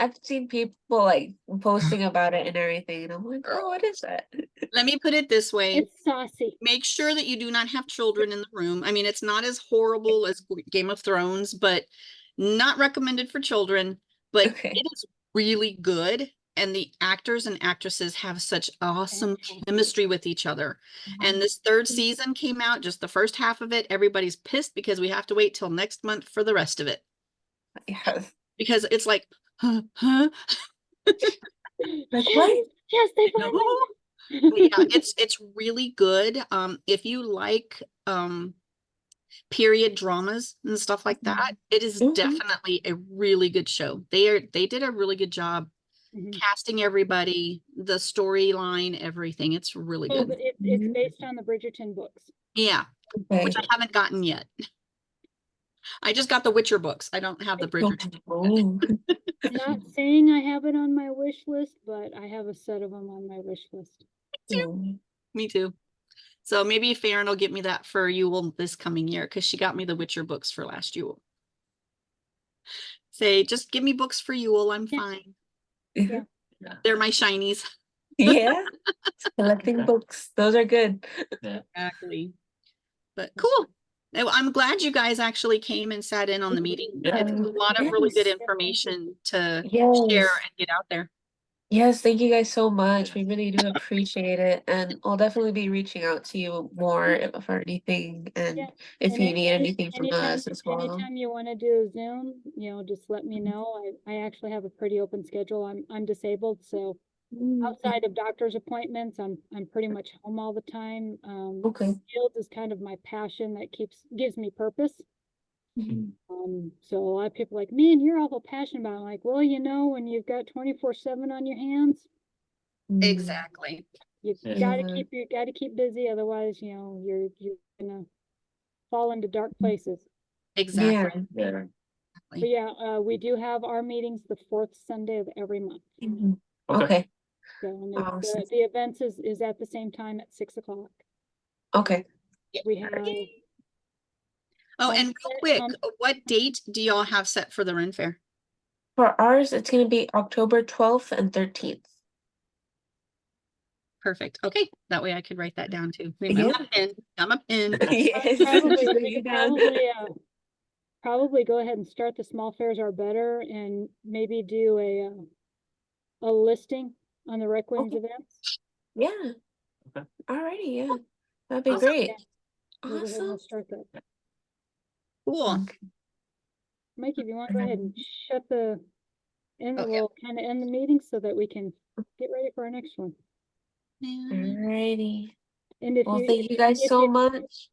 Speaker 2: people like posting about it and everything, and I'm like, oh, what is that?
Speaker 3: Let me put it this way.
Speaker 1: It's saucy.
Speaker 3: Make sure that you do not have children in the room. I mean, it's not as horrible as Game of Thrones, but not recommended for children, but
Speaker 2: Okay.
Speaker 3: it is really good. And the actors and actresses have such awesome
Speaker 1: Fantastic.
Speaker 3: chemistry with each other. And this third season came out, just the first half of it. Everybody's pissed because we have to wait till next month for the rest of it.
Speaker 2: Yes.
Speaker 3: Because it's like, huh?
Speaker 2: Like what?
Speaker 1: Yes, they
Speaker 3: No.
Speaker 1: finally.
Speaker 3: But yeah, it's really good. If you like period dramas and stuff like that, it is
Speaker 2: Mhm.
Speaker 3: definitely a really good show. They did a really good job
Speaker 1: Mhm.
Speaker 3: casting everybody, the storyline, everything. It's really
Speaker 1: Oh,
Speaker 3: good.
Speaker 1: but it's based on the Bridgerton books.
Speaker 3: Yeah,
Speaker 2: Okay.
Speaker 3: which I haven't gotten yet. I just got the Witcher books. I don't have the Bridgerton.
Speaker 2: Oh.
Speaker 1: Not saying I have it on my wish list, but I have a set of them on my wish list.
Speaker 3: Me too. So maybe Farron will get me that for Yule this coming year because she got me the Witcher books for last Yule. Say, just give me books for Yule. I'm
Speaker 1: Yeah.
Speaker 3: fine.
Speaker 1: Yeah.
Speaker 3: They're my shinies.
Speaker 2: Yeah. Collecting books. Those are good.
Speaker 3: Exactly. But cool. I'm glad you guys actually came and sat in on the meeting. It's a lot of really good
Speaker 2: Yes.
Speaker 3: information to
Speaker 2: Yes.
Speaker 3: share and get out there.
Speaker 2: Yes, thank you guys so much. We really do appreciate it. And I'll definitely be reaching out to you more for anything and
Speaker 1: Yeah.
Speaker 2: if
Speaker 1: And
Speaker 2: you need anything from
Speaker 1: anytime,
Speaker 2: us as well.
Speaker 1: anytime you want to do a Zoom, just let me know. I actually have a pretty open schedule. I'm disabled, so Outside of doctor's appointments, I'm pretty much home all the time.
Speaker 2: Okay.
Speaker 1: Fields is kind of my passion that gives me purpose.
Speaker 2: Mhm.
Speaker 1: So a lot of people are like, man, you're awful passionate about it. I'm like, well, you know, when you've got 24/7 on your hands,
Speaker 3: Exactly.
Speaker 1: you
Speaker 5: Yeah.
Speaker 1: gotta keep busy. Otherwise, you know, you're gonna fall into dark places.
Speaker 3: Exactly.
Speaker 5: Yeah.
Speaker 1: But yeah, we do have our meetings the fourth Sunday of every month.
Speaker 2: Mhm.
Speaker 5: Okay.
Speaker 2: Okay.
Speaker 1: So, and
Speaker 2: Awesome.
Speaker 1: the events is at the same time at 6 o'clock.
Speaker 2: Okay.
Speaker 1: We have,
Speaker 3: Oh, and
Speaker 1: Homestead-
Speaker 3: real quick,
Speaker 1: home-
Speaker 3: what date do y'all have set for the Ren Fair?
Speaker 2: For ours, it's gonna be October 12th and 13th.
Speaker 3: Perfect. Okay, that way I could write that down too. I'm
Speaker 2: Yeah.
Speaker 3: a pin. I'm a pin.
Speaker 2: Yes.
Speaker 1: probably,
Speaker 2: Put
Speaker 1: we
Speaker 2: you
Speaker 1: could
Speaker 2: down.
Speaker 1: probably go ahead and start the small fairs are better and maybe do a listing on the Requiem's
Speaker 2: Okay.
Speaker 1: events.
Speaker 2: Yeah.
Speaker 5: Okay.
Speaker 2: Alrighty, yeah. That'd be
Speaker 3: Awesome.
Speaker 2: great.
Speaker 1: We'll go ahead and
Speaker 2: Awesome.
Speaker 1: start that.
Speaker 3: Cool.
Speaker 2: Okay.
Speaker 1: Mikey, if you want to go ahead and shut the, and
Speaker 3: Oh, yeah.
Speaker 1: we'll kind of end the meeting so that we can get ready for our next one.
Speaker 3: And
Speaker 2: Alrighty.
Speaker 1: And if
Speaker 2: Well,
Speaker 1: you,
Speaker 2: thank you guys
Speaker 1: if
Speaker 2: so
Speaker 1: you-
Speaker 2: much.